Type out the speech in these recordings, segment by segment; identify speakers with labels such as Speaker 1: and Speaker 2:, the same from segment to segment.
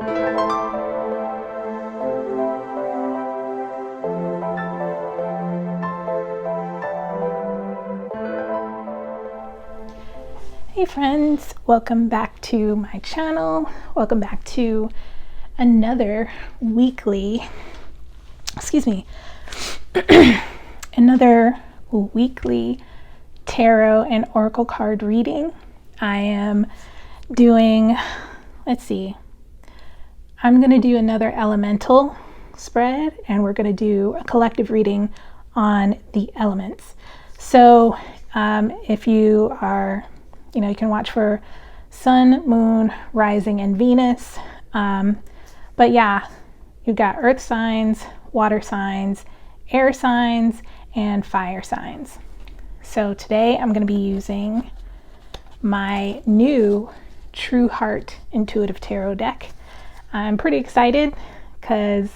Speaker 1: Hey friends, welcome back to my channel. Welcome back to another weekly, another weekly tarot and oracle card reading. I am doing, I'm going to do another elemental spread, and we're going to do a collective reading on the elements. So if you are, you can watch for sun, moon, rising, and Venus. But yeah, you've got earth signs, water signs, air signs, and fire signs. So today I'm going to be using my new True Heart Intuitive Tarot deck. I'm pretty excited because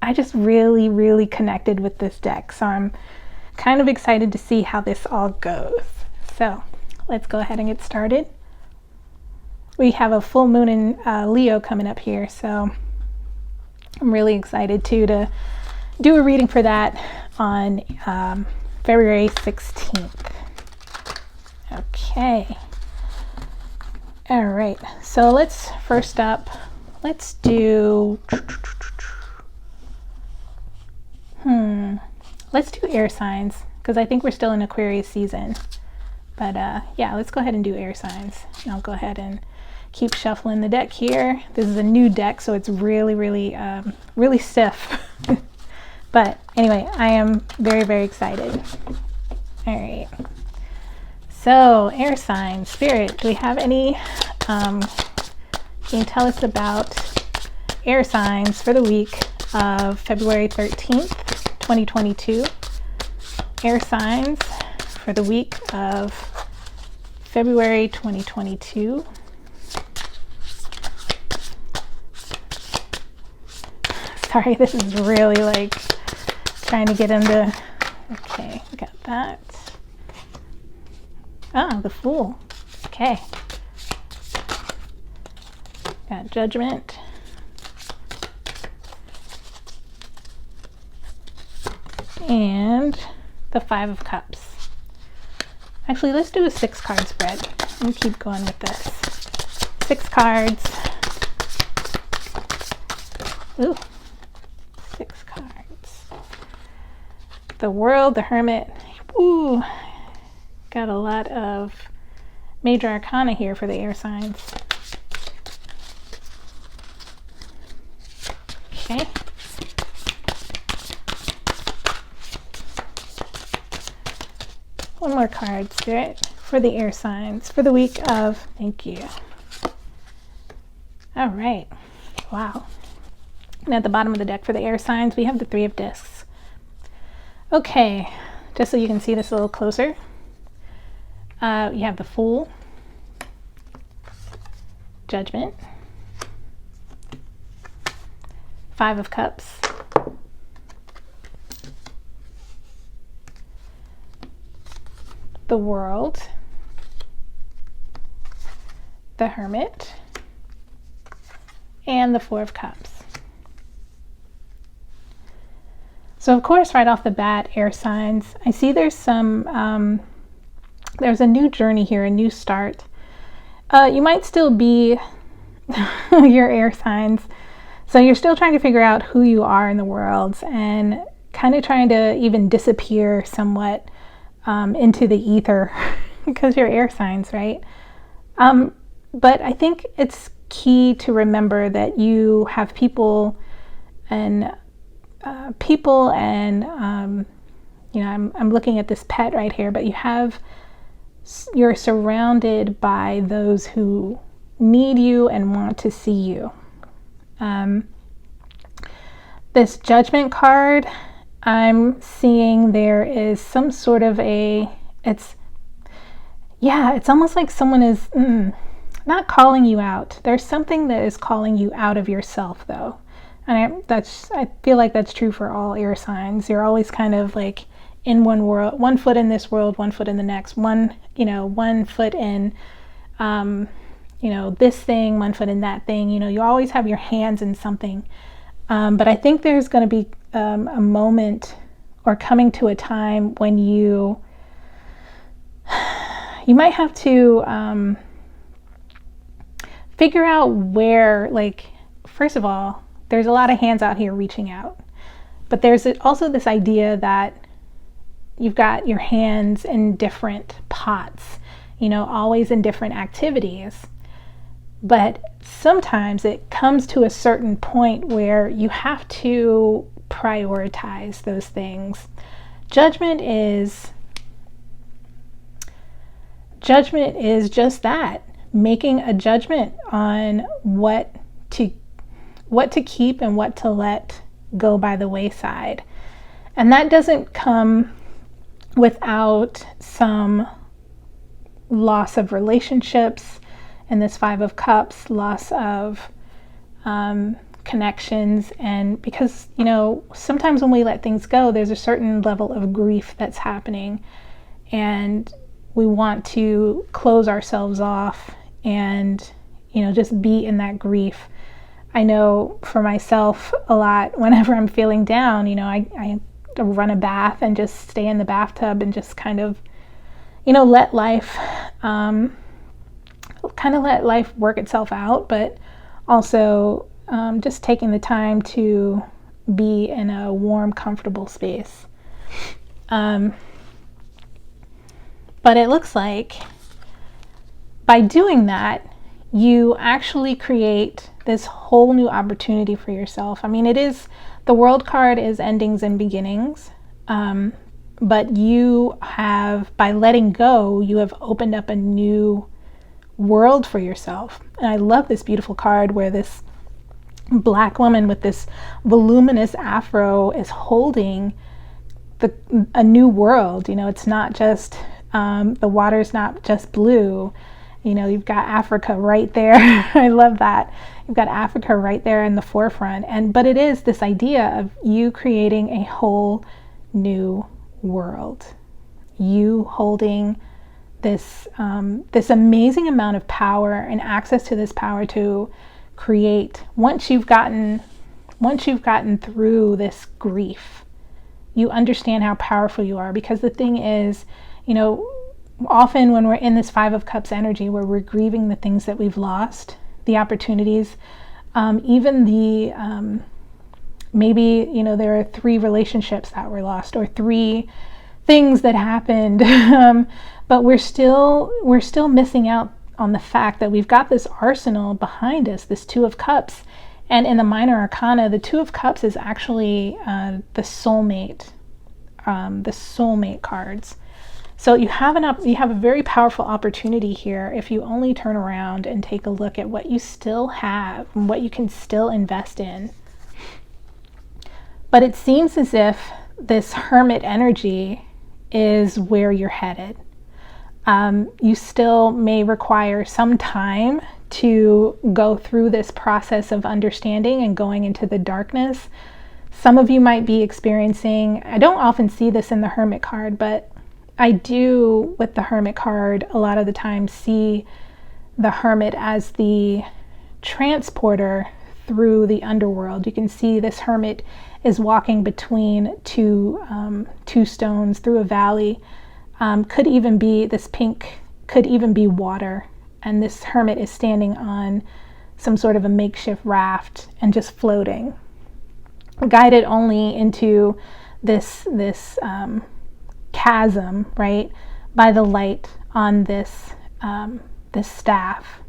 Speaker 1: I just really connected with this deck. So I'm kind of excited to see how this all goes. So let's go ahead and get started. We have a full moon in Leo coming up here, so I'm really excited to do a reading for that on February 16th. Okay. All right, so let's do air signs, because I think we're still in Aquarius season. But yeah, let's go ahead and do air signs. And I'll go ahead and keep shuffling the deck here. This is a new deck, so it's really stiff. But anyway, I am very excited. All right. So air signs, Spirit, do we have any? Can you tell us about air signs for the week of February 13th, 2022? Air signs for the week of February 2022. Sorry, this is really like trying to get into. Okay, we got that. Oh, the Fool. Okay. Got Judgment. And the Five of Cups. Actually, let's do a 6-card spread. We'll keep going with this. 6 cards. Ooh, 6 cards. The World, the Hermit. Ooh, got a lot of major arcana here for the air signs. Okay. One more card, Spirit, for the air signs for the week of, thank you. All right, wow. And at the bottom of the deck for the air signs, we have the Three of Discs. Okay, just so you can see this a little closer, you have the Fool, Judgment, Five of Cups, the World, the Hermit, and the Four of Cups. So of course, right off the bat, air signs, I see there's some, there's a new journey here, a new start. You might still be your air signs. So you're still trying to figure out who you are in the world and kind of trying to even disappear somewhat into the ether because you're air signs, right? But I think it's key to remember that you have people and I'm looking at this pet right here, but you're surrounded by those who need you and want to see you. This Judgment card, I'm seeing there is some sort of it's almost like someone is not calling you out. There's something that is calling you out of yourself, though. And I feel like that's true for all air signs. You're always kind of like in one world, one foot in this world, one foot in the next, one foot in this thing, one foot in that thing. You always have your hands in something. But I think there's going to be a moment, or coming to a time, when you might have to figure out where, like, first of all, there's a lot of hands out here reaching out. But there's also this idea that you've got your hands in different pots, always in different activities. But sometimes it comes to a certain point where you have to prioritize those things. Judgment is just that, making a judgment on what to keep and what to let go by the wayside. And that doesn't come without some loss of relationships. In this Five of Cups, loss of connections. And because, sometimes when we let things go, there's a certain level of grief that's happening. And we want to close ourselves off and, just be in that grief. I know for myself a lot, whenever I'm feeling down, I run a bath and just stay in the bathtub and just kind of, let life let life work itself out, but also just taking the time to be in a warm, comfortable space. But it looks like by doing that, you actually create this whole new opportunity for yourself. I mean, the World card is endings and beginnings, but you have, by letting go, you have opened up a new world for yourself. And I love this beautiful card where this Black woman with this voluminous afro is holding a new world. It's not just the water's not just blue. You've got Africa right there. I love that. You've got Africa right there in the forefront. But it is this idea of you creating a whole new world. You holding this amazing amount of power and access to this power to create. Once you've gotten through this grief, you understand how powerful you are. Because the thing is, often when we're in this Five of Cups energy, where we're grieving the things that we've lost, the opportunities, even the maybe there are 3 relationships that were lost, or 3 things that happened. But we're still missing out on the fact that we've got this arsenal behind us, this Two of Cups. And in the Minor Arcana, the Two of Cups is actually the soulmate cards. So you have a very powerful opportunity here if you only turn around and take a look at what you still have and what you can still invest in. But it seems as if this Hermit energy is where you're headed. You still may require some time to go through this process of understanding and going into the darkness. Some of you might be experiencing, I don't often see this in the Hermit card, but I do with the Hermit card a lot of the time see the Hermit as the transporter through the underworld. You can see this Hermit is walking between two stones through a valley. Could even be, this pink could even be water, and this Hermit is standing on some sort of a makeshift raft and just floating, guided only into this chasm, right, by the light on this staff.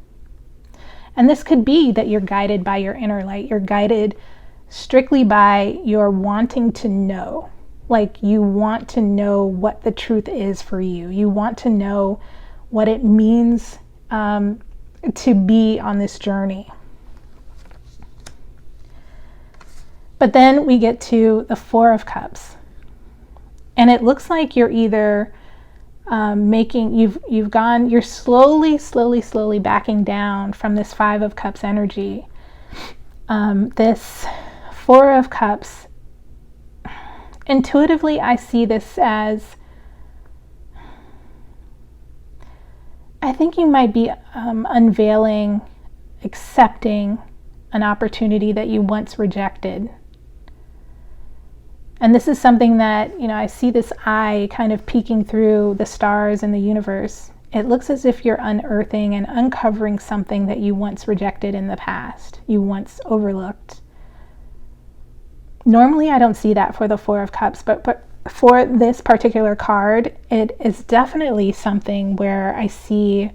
Speaker 1: And this could be that you're guided by your inner light. You're guided strictly by your wanting to know. Like, you want to know what the truth is for you. You want to know what it means to be on this journey. But then we get to the Four of Cups. And it looks like you're either you're slowly backing down from this Five of Cups energy. This Four of Cups, intuitively I see this as I think you might be unveiling, accepting an opportunity that you once rejected. And this is something that, I see this eye kind of peeking through the stars and the universe. It looks as if you're unearthing and uncovering something that you once rejected in the past, you once overlooked. Normally, I don't see that for the Four of Cups, but for this particular card, it is definitely something where I see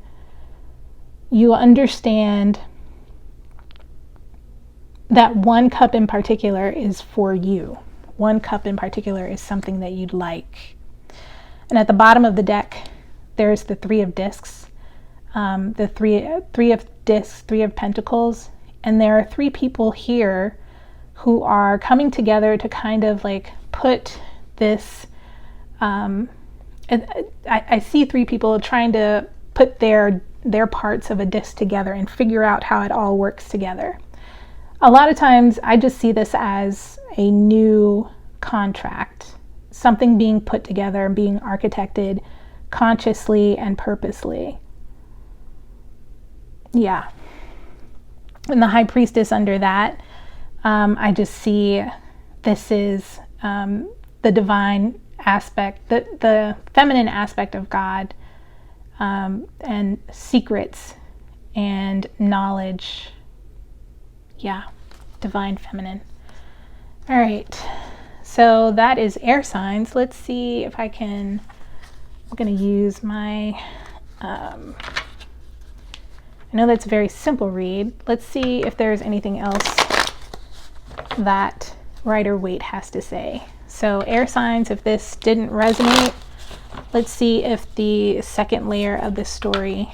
Speaker 1: you understand that one cup in particular is for you. One cup in particular is something that you'd like. And at the bottom of the deck, there's the Three of Discs, the three of Discs, Three of Pentacles, and there are three people here who are coming together to kind of like put this, I see three people trying to put their parts of a disc together and figure out how it all works together. A lot of times I just see this as a new contract, something being put together and being architected consciously and purposely. Yeah. And the High Priestess under that, I just see this is the divine aspect, the feminine aspect of God, and secrets and knowledge. Yeah, divine feminine. All right, so that is air signs. Let's see if I can, I'm going to use my, I know that's a very simple read. Let's see if there's anything else that Rider-Waite has to say. So air signs, if this didn't resonate, let's see if the second layer of the story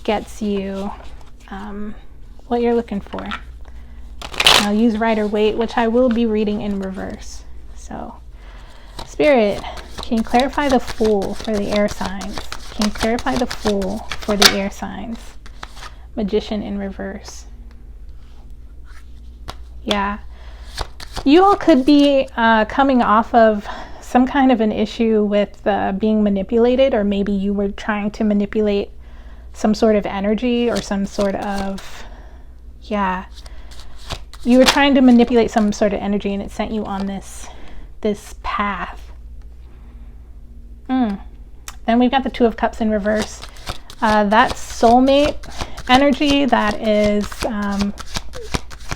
Speaker 1: gets you what you're looking for. I'll use Rider-Waite, which I will be reading in reverse. So, Spirit, can you clarify the Fool for the air signs? Can you clarify the Fool for the air signs? Magician in reverse. Yeah. You all could be coming off of some kind of an issue with being manipulated, or maybe you were trying to manipulate some sort of energy or some sort of, yeah, you were trying to manipulate some sort of energy and it sent you on this path. Then we've got the Two of Cups in reverse. That's soulmate energy. That is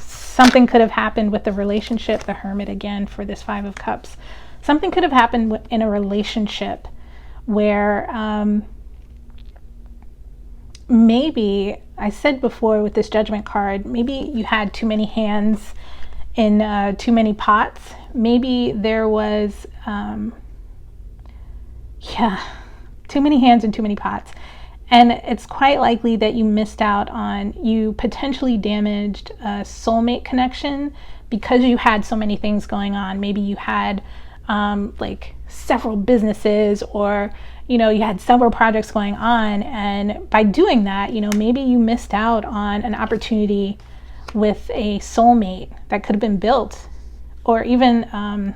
Speaker 1: something could have happened with the relationship. The Hermit again for this Five of Cups. Something could have happened in a relationship where maybe, I said before with this Judgment card, maybe you had too many hands in too many pots. Maybe there was, too many hands in too many pots. And it's quite likely that you missed out on, you potentially damaged a soulmate connection because you had so many things going on. Maybe you had like several businesses, or you had several projects going on, and by doing that, maybe you missed out on an opportunity with a soulmate that could have been built, or even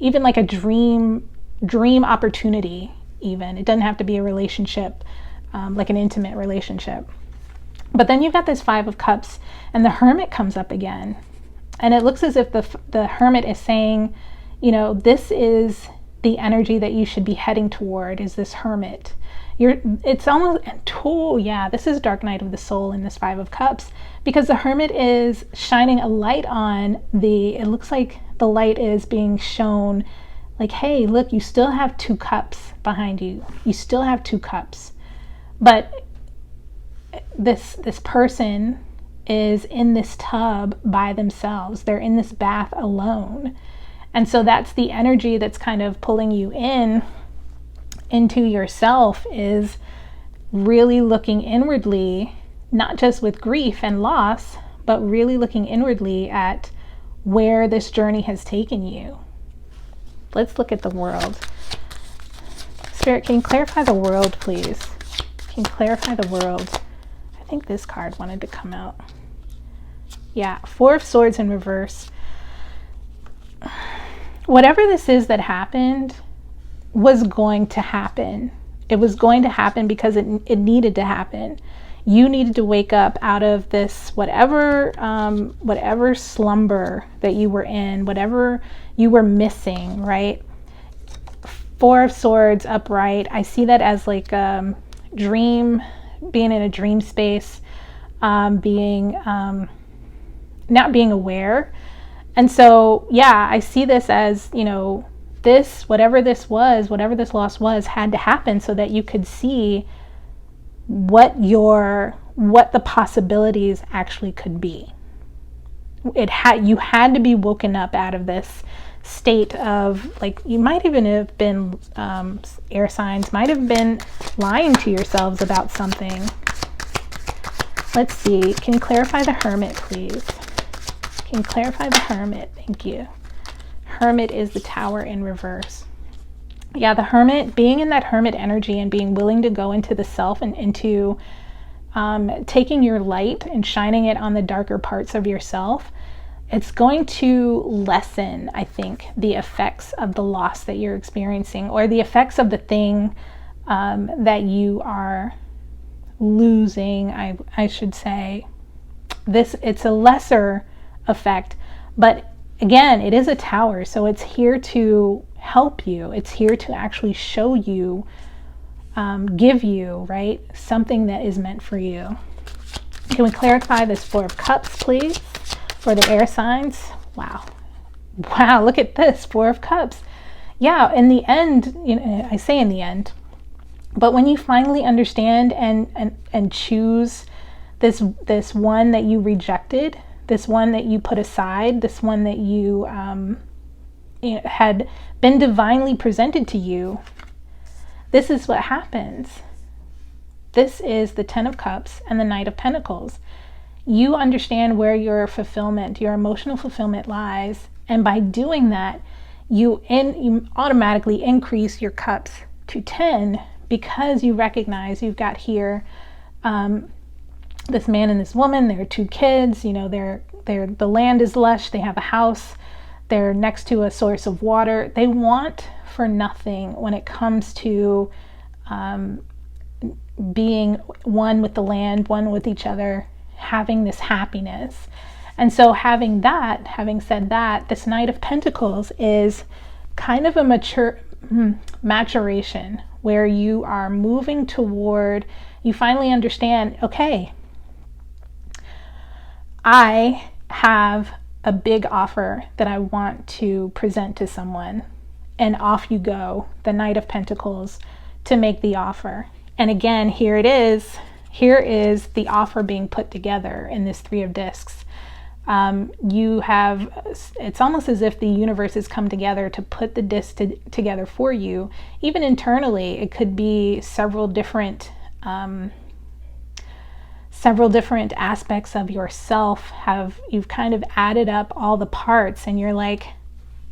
Speaker 1: like a dream opportunity. Even it doesn't have to be a relationship, like an intimate relationship. But then you've got this Five of Cups, and the Hermit comes up again, and it looks as if the Hermit is saying, this is the energy that you should be heading toward, is this Hermit. It's almost, this is Dark Night of the Soul in this Five of Cups, because the Hermit is shining a light on it looks like the light is being shown, like, hey, look, you still have two cups behind you. You still have two cups. But this person is in this tub by themselves. They're in this bath alone. And so that's the energy that's kind of pulling you into yourself, is really looking inwardly, not just with grief and loss, but really looking inwardly at where this journey has taken you. Let's look at the world. Spirit, can you clarify the world, please? Can you clarify the world? I think this card wanted to come out. Yeah, Four of Swords in reverse. Whatever this is that happened was going to happen. It was going to happen because it needed to happen. You needed to wake up out of this whatever slumber that you were in, whatever you were missing, right? Four of Swords upright. I see that as like dream, being in a dream space, not being aware. And so, yeah, I see this as, you know, this, whatever this loss was, had to happen so that you could see what the possibilities actually could be. You had to be woken up out of this state of, like, you might even have been, air signs might have been lying to yourselves about something. Let's see, can you clarify the Hermit, please? Can you clarify the Hermit? Thank you. Hermit is the Tower in reverse. Yeah, the Hermit, being in that Hermit energy and being willing to go into the self and into taking your light and shining it on the darker parts of yourself, it's going to lessen, I think, the effects of the loss that you're experiencing, or the effects of the thing that you are losing, I should say. It's a lesser effect, but again, it is a tower, so it's here to help you. It's here to actually show you, give you, right, something that is meant for you. Can we clarify this Four of Cups, please, for the air signs? Wow, look at this, Four of Cups. Yeah, in the end, you know, I say in the end, but when you finally understand and choose this one that you rejected, this one that you put aside, this one that you had been divinely presented to you, this is what happens. This is the Ten of Cups and the Knight of Pentacles. You understand where your fulfillment, your emotional fulfillment lies, and by doing that, you automatically increase your cups to 10 because you recognize you've got here this man and this woman, there are 2 kids, you know, the land is lush, they have a house, they're next to a source of water. They want for nothing when it comes to being one with the land, one with each other, having this happiness. And so having said that, this Knight of Pentacles is kind of a maturation where you are moving toward, you finally understand, okay, I have a big offer that I want to present to someone, and off you go, the Knight of Pentacles, to make the offer. And again, here it is. Here is the offer being put together in this Three of Discs. It's almost as if the universe has come together to put the disc together for you. Even internally, it could be several different aspects of yourself. You've kind of added up all the parts, and you're like,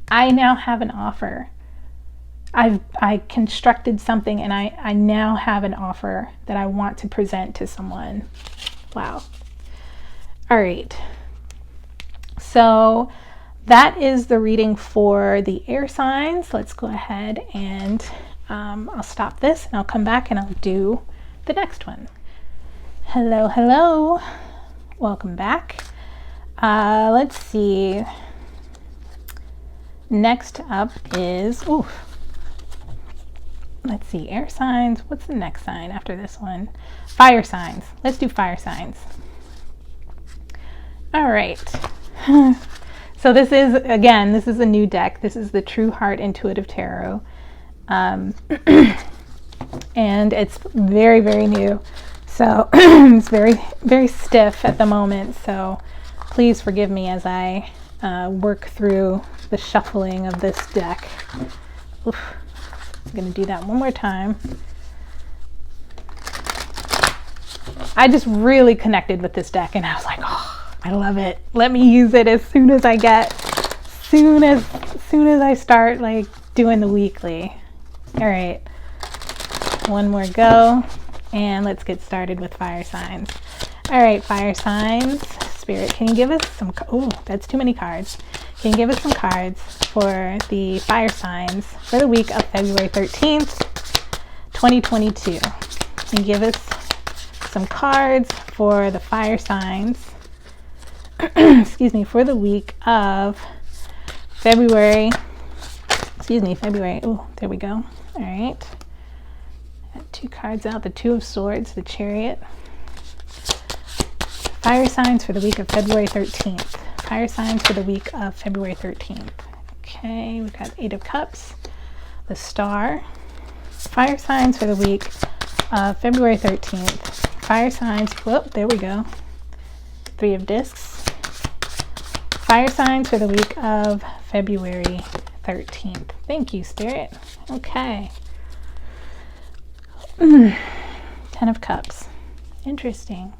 Speaker 1: I now have an offer. I constructed something, and I now have an offer that I want to present to someone. Wow. All right. So that is the reading for the air signs. Let's go ahead and I'll stop this, and I'll come back and I'll do the next one. Hello. Welcome back. Let's see. Next up is, let's see, air signs. What's the next sign after this one? Fire signs. Let's do fire signs. All right. So this is a new deck. This is the True Heart Intuitive Tarot. And it's very, very new. So it's very, very stiff at the moment. So please forgive me as I work through the shuffling of this deck. Oof. I'm going to do that one more time. I just really connected with this deck, and I was like, oh, I love it. Let me use it as soon as I start like doing the weekly. All right, one more go, and let's get started with fire signs. All right, fire signs. Spirit, can you give us some, that's too many cards. Can you give us some cards for the fire signs for the week of February 13th 2022. And give us some cards for the fire signs, excuse me, for the week of February. Oh, there we go. All right. Got 2 cards out, the 2 of Swords, the Chariot. Fire signs for the week of February 13th. Fire signs for the week of February 13th. Okay, we've got 8 of Cups, the Star. Fire signs for the week of February 13th. Fire signs, whoop, there we go. 3 of Discs. Fire signs for the week of February 13th. Thank you, Spirit. Okay. 10 of Cups. Interesting.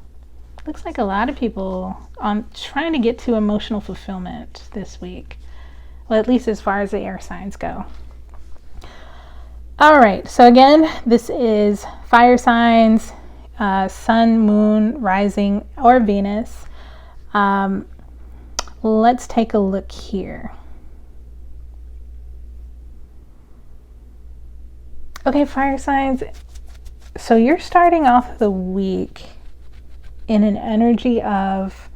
Speaker 1: Looks like a lot of people trying to get to emotional fulfillment this week. Well, at least as far as the air signs go. All right, so again, this is fire signs, sun, moon, rising, or Venus. Let's take a look here. Okay, fire signs. So you're starting off the week in an energy of,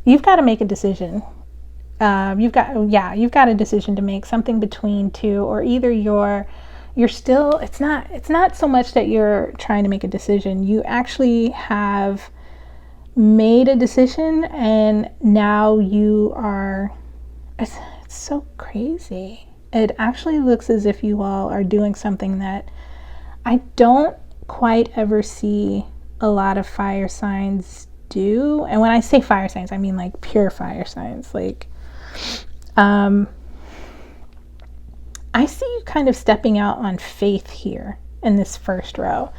Speaker 1: you've got to make a decision. You've got a decision to make, something between 2, or either you're still, it's not so much that you're trying to make a decision. You actually have made a decision, and now you are, it's so crazy. It actually looks as if you all are doing something that I don't quite ever see a lot of fire signs do. And when I say fire signs, I mean like pure fire signs. Like, I see you kind of stepping out on faith here in this first row.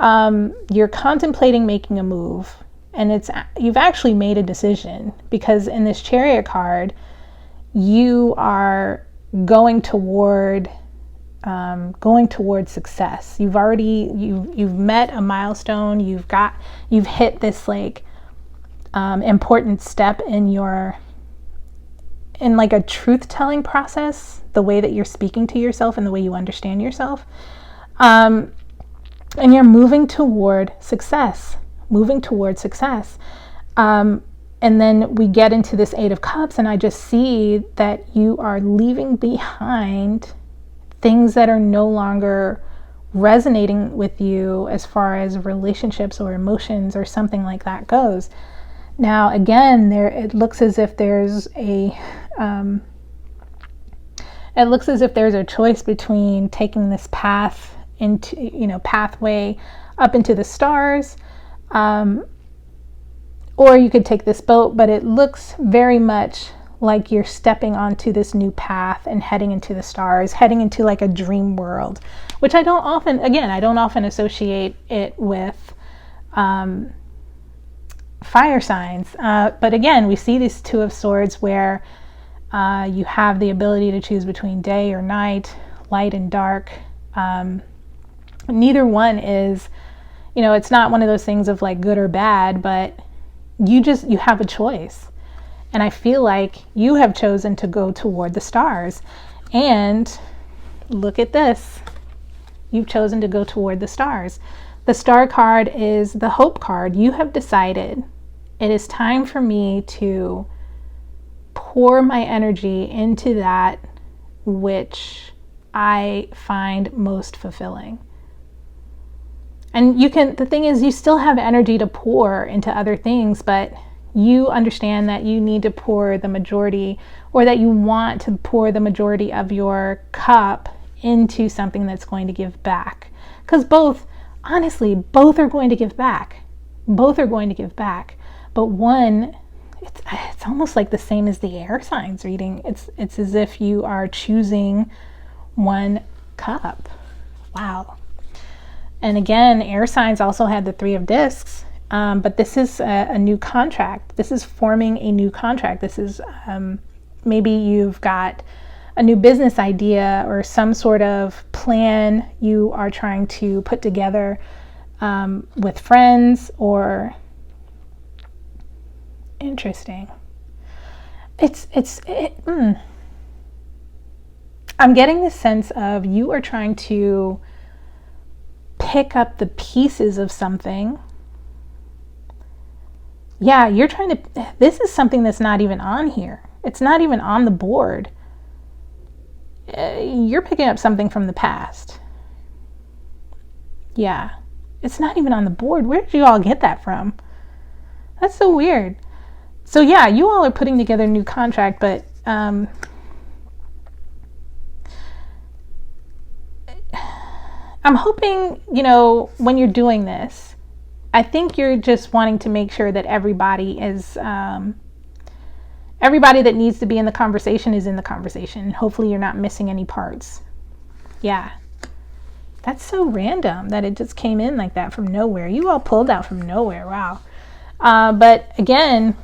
Speaker 1: You're contemplating making a move, and you've actually made a decision, because in this Chariot card, you are going toward success. You've met a milestone. You've hit this like important step in like a truth-telling process, the way that you're speaking to yourself and the way you understand yourself. And you're moving toward success. And then we get into this 8 of Cups, and I just see that you are leaving behind things that are no longer resonating with you as far as relationships or emotions or something like that goes. Now, again, it looks as if there's a choice between taking this path into, pathway up into the stars, or you could take this boat, but it looks very much like you're stepping onto this new path and heading into the stars, heading into like a dream world, which I don't often associate it with fire signs. But again, we see these 2 of Swords where you have the ability to choose between day or night, light and dark. Neither one is, it's not one of those things of like good or bad, but you have a choice. And I feel like you have chosen to go toward the stars. And look at this. You've chosen to go toward the stars. The Star card is the hope card. You have decided it is time for me to pour my energy into that which I find most fulfilling. And the thing is, you still have energy to pour into other things, but you understand that you need to pour the majority, or that you want to pour the majority of your cup into something that's going to give back. Because both are going to give back. But one, it's almost like the same as the air signs reading. It's as if you are choosing one cup. Wow. And again, air signs also had the 3 of Discs. But this is a new contract. This is forming a new contract. This is maybe you've got a new business idea or some sort of plan you are trying to put together with friends, or interesting. I'm getting this sense of you are trying to pick up the pieces of something. Yeah, you're trying to, this is something that's not even on here. It's not even on the board. You're picking up something from the past. Yeah, it's not even on the board. Where did you all get that from? That's so weird. So yeah, you all are putting together a new contract, but I'm hoping, you know, when you're doing this, I think you're just wanting to make sure that everybody is, everybody that needs to be in the conversation is in the conversation. Hopefully you're not missing any parts. Yeah. That's so random that it just came in like that from nowhere. You all pulled out from nowhere. Wow. But again,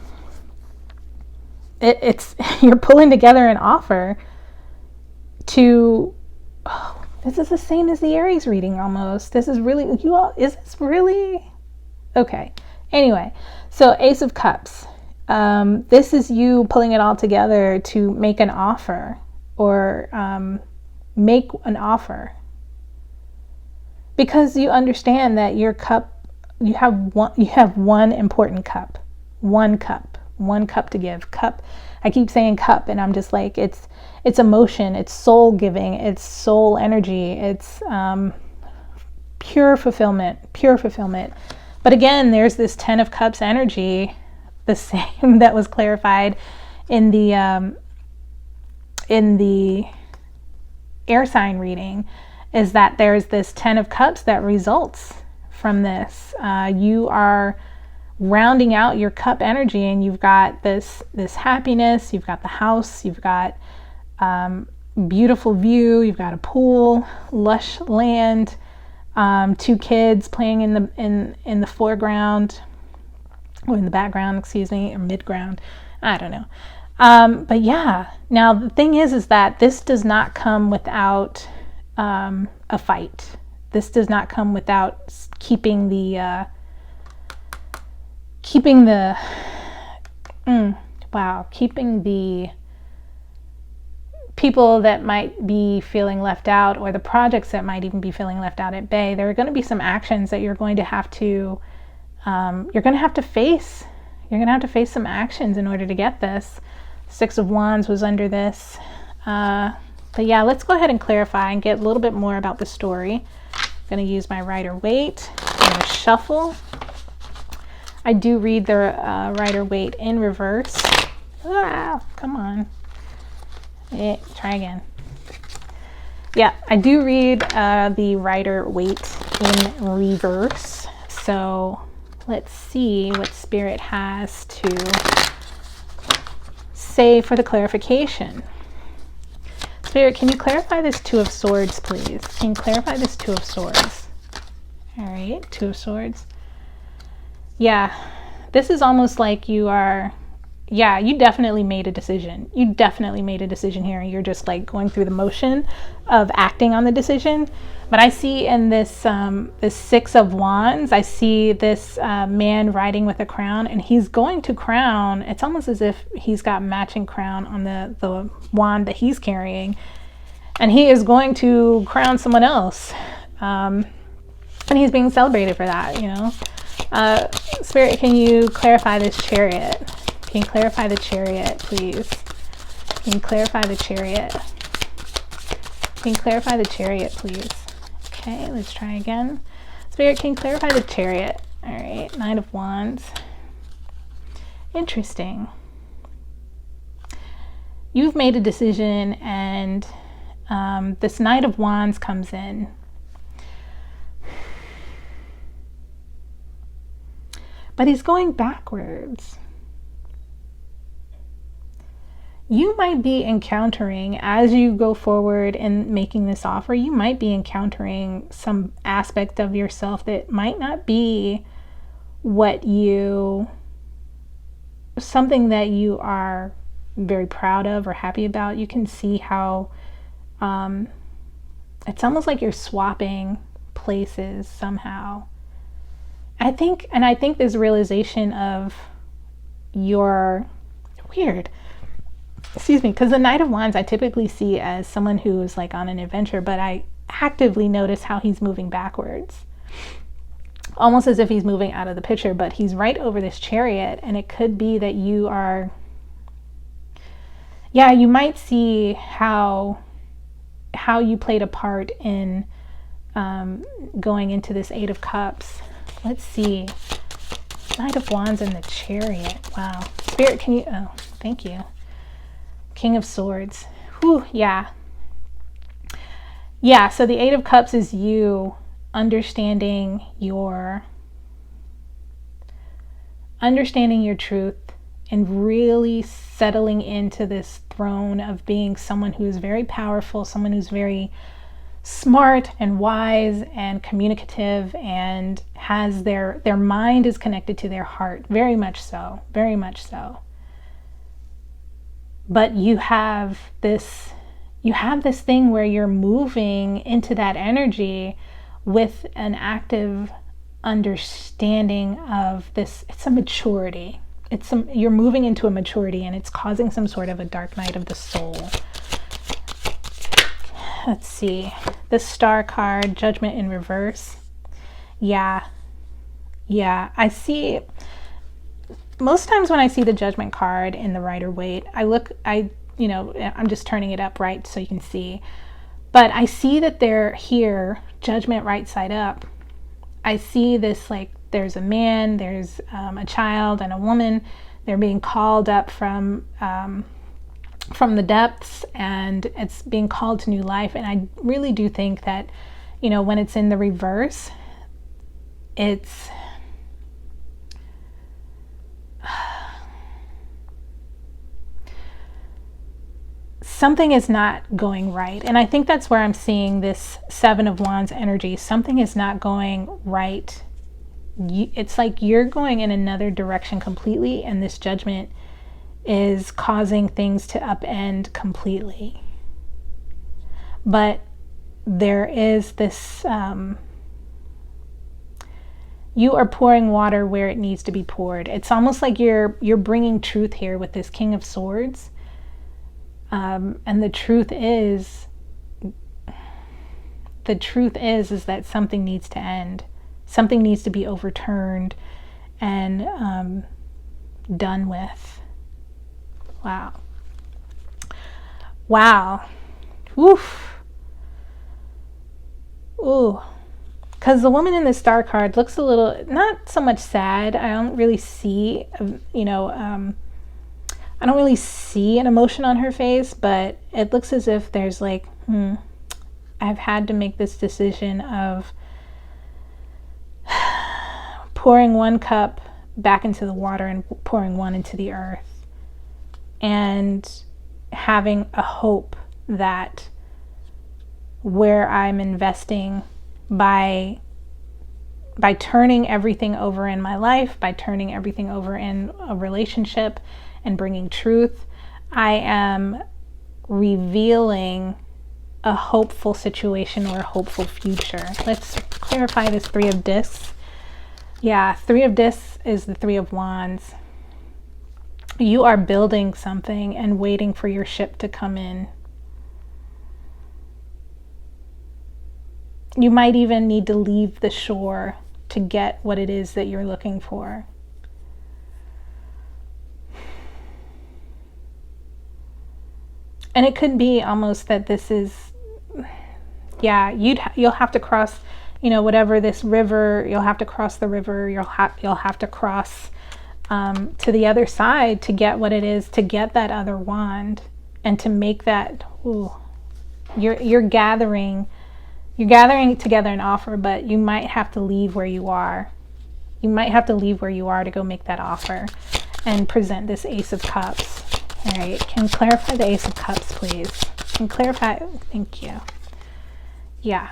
Speaker 1: it's you're pulling together an offer to, oh, this is the same as the Aries reading almost. This is really, you all, is this really? Okay. Anyway, so Ace of Cups. This is you pulling it all together to make an offer or make an offer. Because you understand that your cup, you have one important cup. One cup to give. Cup. I keep saying cup and I'm just like, it's emotion, it's soul giving, it's soul energy, it's pure fulfillment. But again, there's this 10 of Cups energy, the same that was clarified in the air sign reading, is that there's this 10 of Cups that results from this. You are rounding out your cup energy, and you've got this happiness, you've got the house, you've got beautiful view, you've got a pool, lush land, 2 kids playing in the foreground, or in the background, excuse me, or midground, I don't know. But yeah, now the thing is that this does not come without a fight. This does not come without keeping the people that might be feeling left out, or the projects that might even be feeling left out at bay. There are going to be some actions that you're going to have to face. You're going to have to face some actions in order to get this. 6 of Wands was under this. But yeah, let's go ahead and clarify and get a little bit more about the story. I'm going to use my Rider-Waite. I'm going to shuffle. I do read the Rider-Waite in reverse. Ah, come on. Try again. Yeah, I do read the Rider-Waite in reverse. So let's see what Spirit has to say for the clarification. Spirit, can you clarify this 2 of Swords, please? Can you clarify this 2 of Swords? All right, 2 of Swords. Yeah, this is almost like you are, yeah, you definitely made a decision. You definitely made a decision here, and you're just like going through the motion of acting on the decision. But I see in this this 6 of Wands, I see this man riding with a crown, and he's going to crown. It's almost as if he's got matching crown on the wand that he's carrying, and he is going to crown someone else, and he's being celebrated for that, you know. Spirit, can you clarify this Chariot? Can you clarify the Chariot, please? Can you clarify the Chariot? Can you clarify the Chariot, please? Okay, let's try again. Spirit, can you clarify the Chariot? All right, 9 of Wands. Interesting. You've made a decision, and this Knight of Wands comes in. But he's going backwards. You might be encountering, as you go forward in making this offer, you might be encountering some aspect of yourself that might not be something that you are very proud of or happy about. You can see how it's almost like you're swapping places somehow. I think this realization of your, weird, excuse me, because the Knight of Wands I typically see as someone who is like on an adventure, but I actively notice how he's moving backwards, almost as if he's moving out of the picture, but he's right over this Chariot. And it could be that you are, yeah, you might see how you played a part in going into this Eight of Cups. Let's see. Knight of Wands and the Chariot. Wow. Spirit, can you, oh, thank you. King of Swords. Whew, yeah. Yeah, so the Eight of Cups is you understanding your truth and really settling into this throne of being someone who is very powerful, someone who's very smart and wise and communicative and has their mind is connected to their heart, very much so, very much so. But you have this thing where you're moving into that energy with an active understanding of this. It's a maturity. You're moving into a maturity, and it's causing some sort of a dark night of the soul. Let's see. The Star card, Judgment in reverse. Yeah. I see, most times when I see the Judgment card in the Rider-Waite, I'm just turning it up right so you can see. But I see that they're here, Judgment right side up. I see this, like, there's a man, there's a child and a woman. They're being called up from the depths, and it's being called to new life. And I really do think that, when it's in the reverse, it's something is not going right. And I think that's where I'm seeing this Seven of Wands energy. Something is not going right. It's like you're going in another direction completely, and this Judgment is causing things to upend completely. But there is this, you are pouring water where it needs to be poured. It's almost like you're bringing truth here with this King of Swords. And the truth is that something needs to end. Something needs to be overturned and done with. Wow. Oof. Ooh. Because the woman in the Star card looks a little, not so much sad. I don't really see, I don't really see an emotion on her face, but it looks as if there's like, I've had to make this decision of pouring one cup back into the water and pouring one into the earth, and having a hope that where I'm investing by turning everything over in my life, by turning everything over in a relationship and bringing truth, I am revealing a hopeful situation or a hopeful future. Let's clarify this Three of Discs. Yeah, Three of Discs is the Three of Wands. You are building something and waiting for your ship to come in. You might even need to leave the shore to get what it is that you're looking for. And it could be almost that this is, yeah, you'll have to cross, whatever this river, you'll have to cross the river, you'll have to cross to the other side to get what it is, to get that other wand, and to make that, you're gathering together an offer, but you might have to leave where you are. You might have to leave where you are to go make that offer and present this Ace of Cups. All right, can you clarify the Ace of Cups, please? Can you clarify? Thank you. Yeah.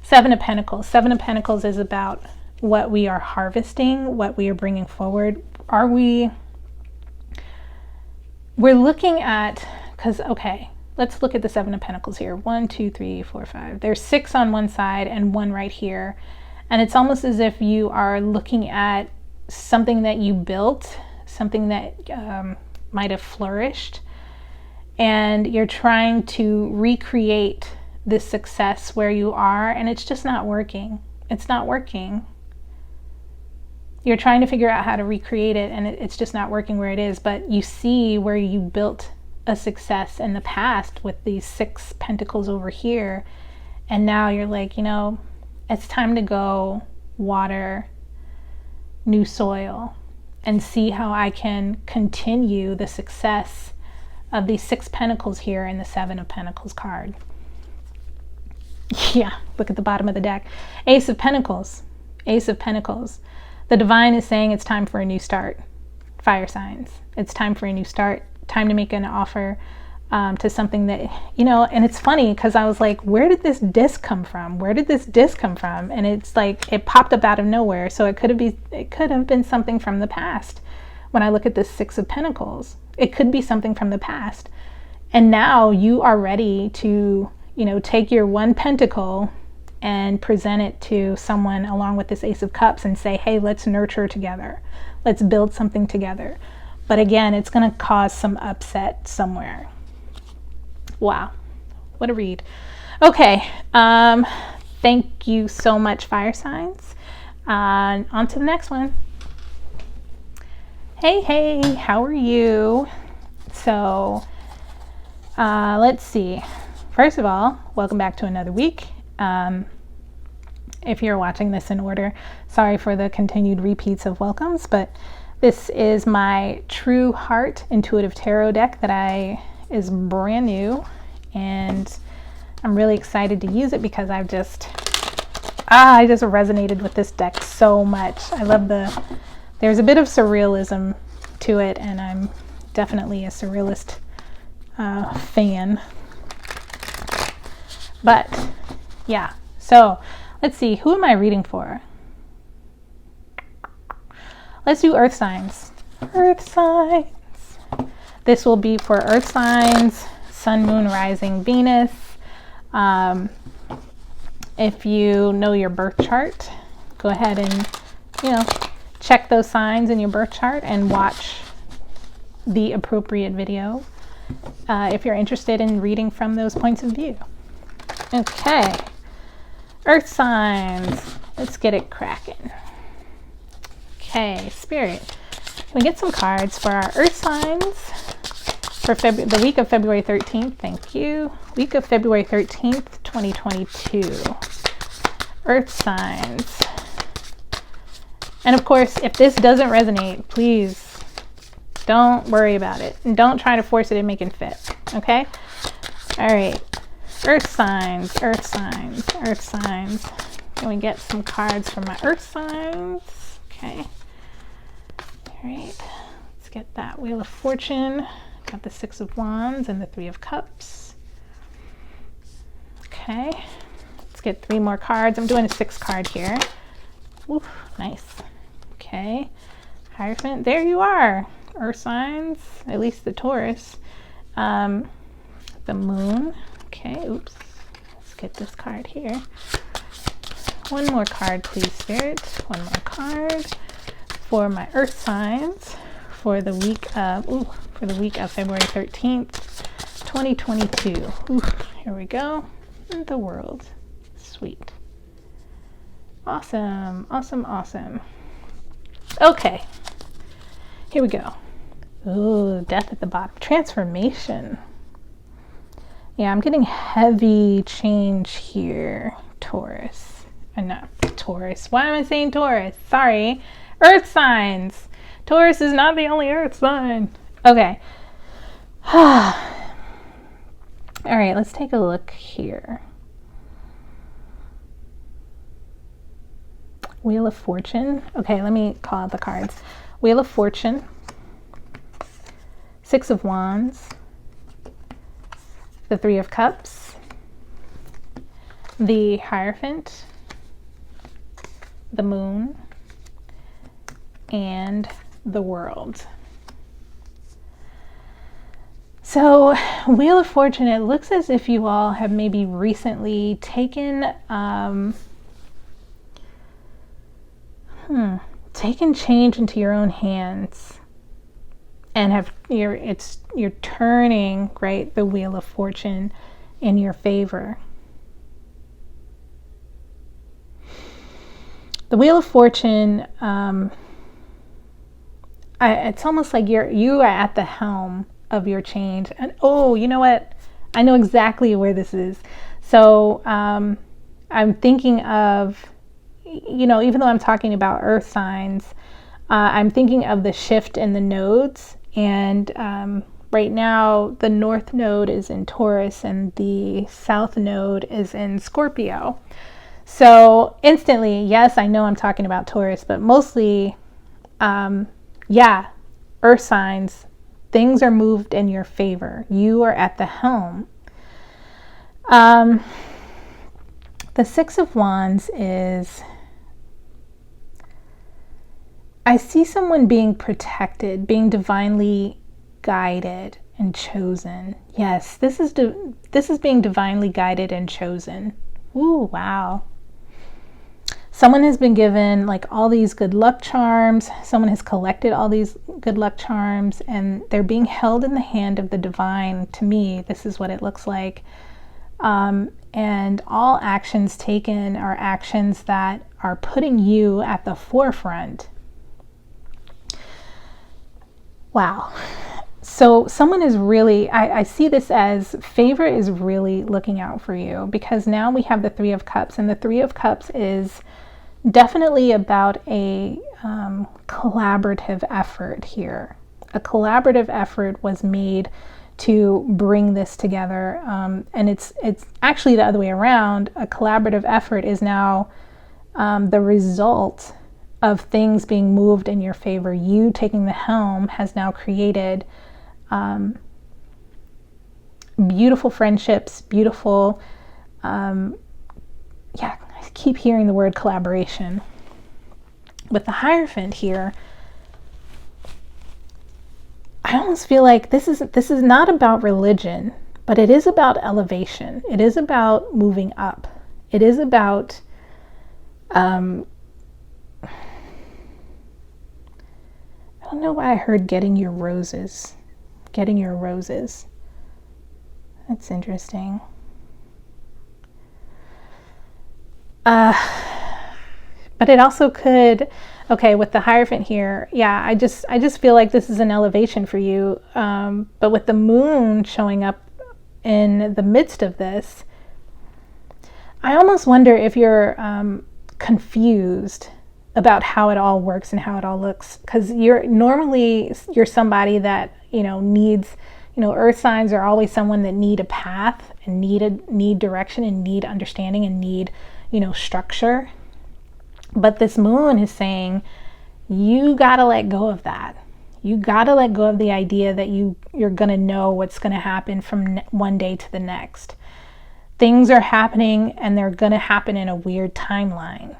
Speaker 1: Seven of Pentacles. Seven of Pentacles is about what we are harvesting, what we are bringing forward. We're looking at, let's look at the Seven of Pentacles here. 1, 2, 3, 4, 5. There's 6 on one side and 1 right here. And it's almost as if you are looking at something that you built, something that might have flourished, and you're trying to recreate this success where you are, and it's just not working. It's not working. You're trying to figure out how to recreate it, and it's just not working where it is. But you see where you built a success in the past with these 6 pentacles over here, and now you're like, it's time to go water new soil and see how I can continue the success of these 6 pentacles here in the 7 of Pentacles card. Yeah, look at the bottom of the deck. Ace of Pentacles. Ace of Pentacles. The divine is saying it's time for a new start. Fire signs. It's time for a new start. Time to make an offer to something that, and it's funny because I was like, where did this disc come from? Where did this disc come from? And it's like, it popped up out of nowhere. So it could have been something from the past. When I look at this 6 of Pentacles, it could be something from the past. And now you are ready to, take your 1 pentacle and present it to someone along with this Ace of Cups and say, hey, let's nurture together. Let's build something together. But again, it's going to cause some upset somewhere. Wow, what a read. Okay, thank you so much, fire signs. On to the next one. Hey, how are you? So, let's see. First of all, welcome back to another week. If you're watching this in order, sorry for the continued repeats of welcomes, but this is my True Heart Intuitive Tarot deck that is brand new, and I'm really excited to use it because I just resonated with this deck so much. I love there's a bit of surrealism to it, and I'm definitely a surrealist fan. But yeah, so let's see, who am I reading for? Let's do earth signs. Earth signs. This will be for earth signs, sun, moon, rising, Venus. If you know your birth chart, go ahead and, check those signs in your birth chart and watch the appropriate video if you're interested in reading from those points of view. Okay, earth signs. Let's get it cracking. Okay, Spirit, can we get some cards for our earth signs for the week of February 13th? Thank you. Week of February 13th, 2022. Earth signs. And of course, if this doesn't resonate, please don't worry about it. And don't try to force it and make it fit. Okay? All right. Earth signs, earth signs, earth signs. Can we get some cards for my earth signs? Okay. All right. Let's get that Wheel of Fortune. Got the 6 of Wands and the 3 of Cups. Okay. Let's get 3 more cards. I'm doing a 6 card here. Ooh, nice. Okay. Hierophant. There you are. Earth signs. At least the Taurus. The Moon. Okay, oops. Let's get this card here. 1 more card, please, Spirit. 1 more card for my earth signs for the week of February 13th, 2022. Ooh, here we go. The world. Sweet. Awesome, awesome, awesome. Okay. Here we go. Ooh, death at the bottom. Transformation. Yeah, I'm getting heavy change here, Taurus. Not Taurus. Why am I saying Taurus? Sorry. Earth signs. Taurus is not the only earth sign. Okay. All right, let's take a look here. Wheel of Fortune. Okay, let me call out the cards. Wheel of Fortune. 6 of Wands. The 3 of Cups, the Hierophant, the Moon, and the World. So, Wheel of Fortune, it looks as if you all have maybe recently taken change into your own hands and you're turning, right, the Wheel of Fortune in your favor. The Wheel of Fortune, it's almost like you are at the helm of your change. And oh, you know what? I know exactly where this is. So I'm thinking of, even though I'm talking about earth signs, I'm thinking of the shift in the nodes. And right now, the north node is in Taurus and the south node is in Scorpio. So instantly, yes, I know I'm talking about Taurus, but mostly, earth signs, things are moved in your favor. You are at the helm. The Six of Wands is, I see someone being protected, being divinely guided and chosen. Yes, this is being divinely guided and chosen. Ooh, wow. Someone has been given like all these good luck charms. Someone has collected all these good luck charms and they're being held in the hand of the divine. To me, this is what it looks like. And all actions taken are actions that are putting you at the forefront. Wow. So someone is really, I see this as favor is really looking out for you, because now we have the Three of Cups, and the Three of Cups is definitely about a collaborative effort here. A collaborative effort was made to bring this together, and it's actually the other way around. A collaborative effort is now the result of things being moved in your favor. You taking the helm has now created beautiful friendships, beautiful, I keep hearing the word collaboration. With the Hierophant here, I almost feel like this is not about religion, but it is about elevation. It is about moving up. It is about I don't know why I heard getting your roses. Getting your roses. That's interesting. But it also could, okay, with the Hierophant here, I just feel like this is an elevation for you. But with the moon showing up in the midst of this, I almost wonder if you're confused about how it all works and how it all looks, because you're somebody that needs, earth signs are always someone that need a path and need direction and need understanding and need structure. But this moon is saying you gotta let go of that. You gotta let go of the idea that you're gonna know what's gonna happen from one day to the next. Things are happening and they're gonna happen in a weird timeline.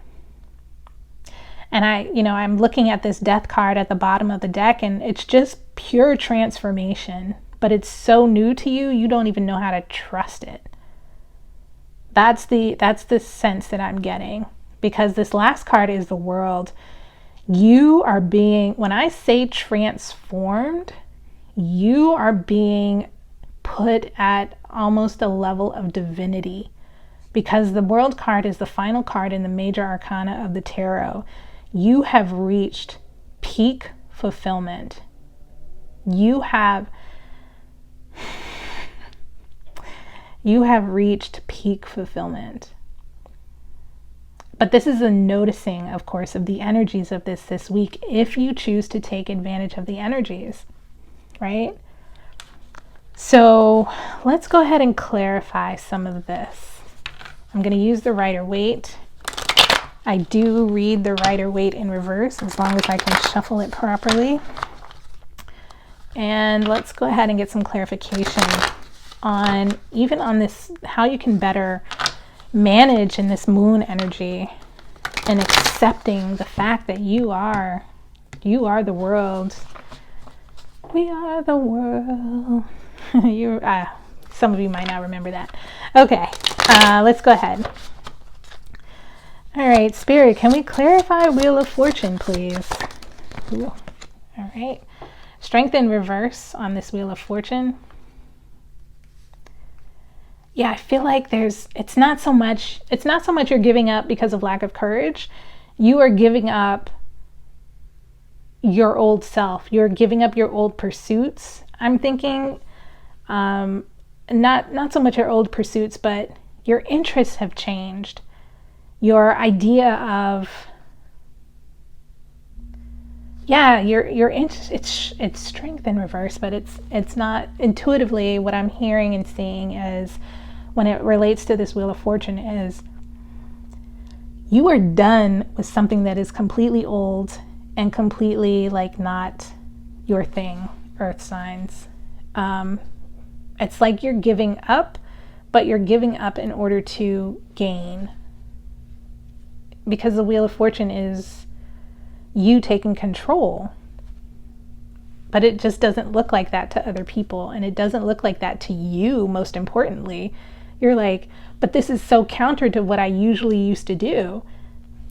Speaker 1: And I'm looking at this Death card at the bottom of the deck, and it's just pure transformation. But it's so new to you, you don't even know how to trust it. That's the sense that I'm getting, because this last card is the World. You are being, when I say transformed, you are being put at almost a level of divinity, because the World card is the final card in the major arcana of the tarot. You have reached peak fulfillment. You have reached peak fulfillment. But this is a noticing, of course, of the energies of this week, if you choose to take advantage of the energies, right? So let's go ahead and clarify some of this. I'm going to use the Rider-Waite. I do read the Rider-Waite in reverse, as long as I can shuffle it properly. And let's go ahead and get some clarification on this, how you can better manage in this moon energy and accepting the fact that you are the world. We are the world. Some of you might not remember that. Okay, let's go ahead. All right, Spirit, can we clarify Wheel of Fortune, please? Ooh. All right. Strength in reverse on this Wheel of Fortune. Yeah, I feel like it's not so much you're giving up because of lack of courage. You are giving up your old self. You're giving up your old pursuits. I'm thinking, not so much your old pursuits, but your interests have changed. Your idea of, yeah, it's strength in reverse, but it's not intuitively. What I'm hearing and seeing is, when it relates to this Wheel of Fortune, is you are done with something that is completely old and completely like not your thing, earth signs. It's like you're giving up, but you're giving up in order to gain. Because the Wheel of Fortune is you taking control. But it just doesn't look like that to other people. And it doesn't look like that to you, most importantly. You're like, but this is so counter to what I usually used to do.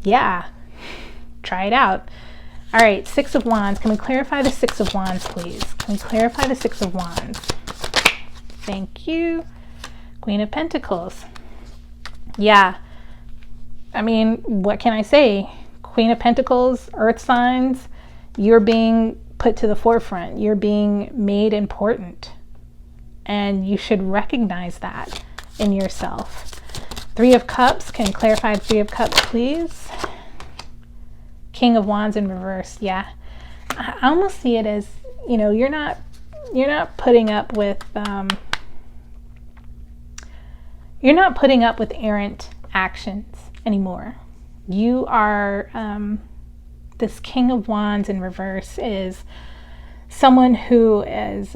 Speaker 1: Yeah, try it out. All right, Six of Wands. Can we clarify the Six of Wands, please? Can we clarify the Six of Wands? Thank you. Queen of Pentacles. Yeah. I mean, what can I say? Queen of Pentacles, earth signs, you're being put to the forefront. You're being made important. And you should recognize that in yourself. Three of Cups. Can you clarify Three of Cups, please? King of Wands in reverse. Yeah. I almost see it as, you know, you're not putting up with errant actions anymore. You are, this King of Wands in reverse is someone who is,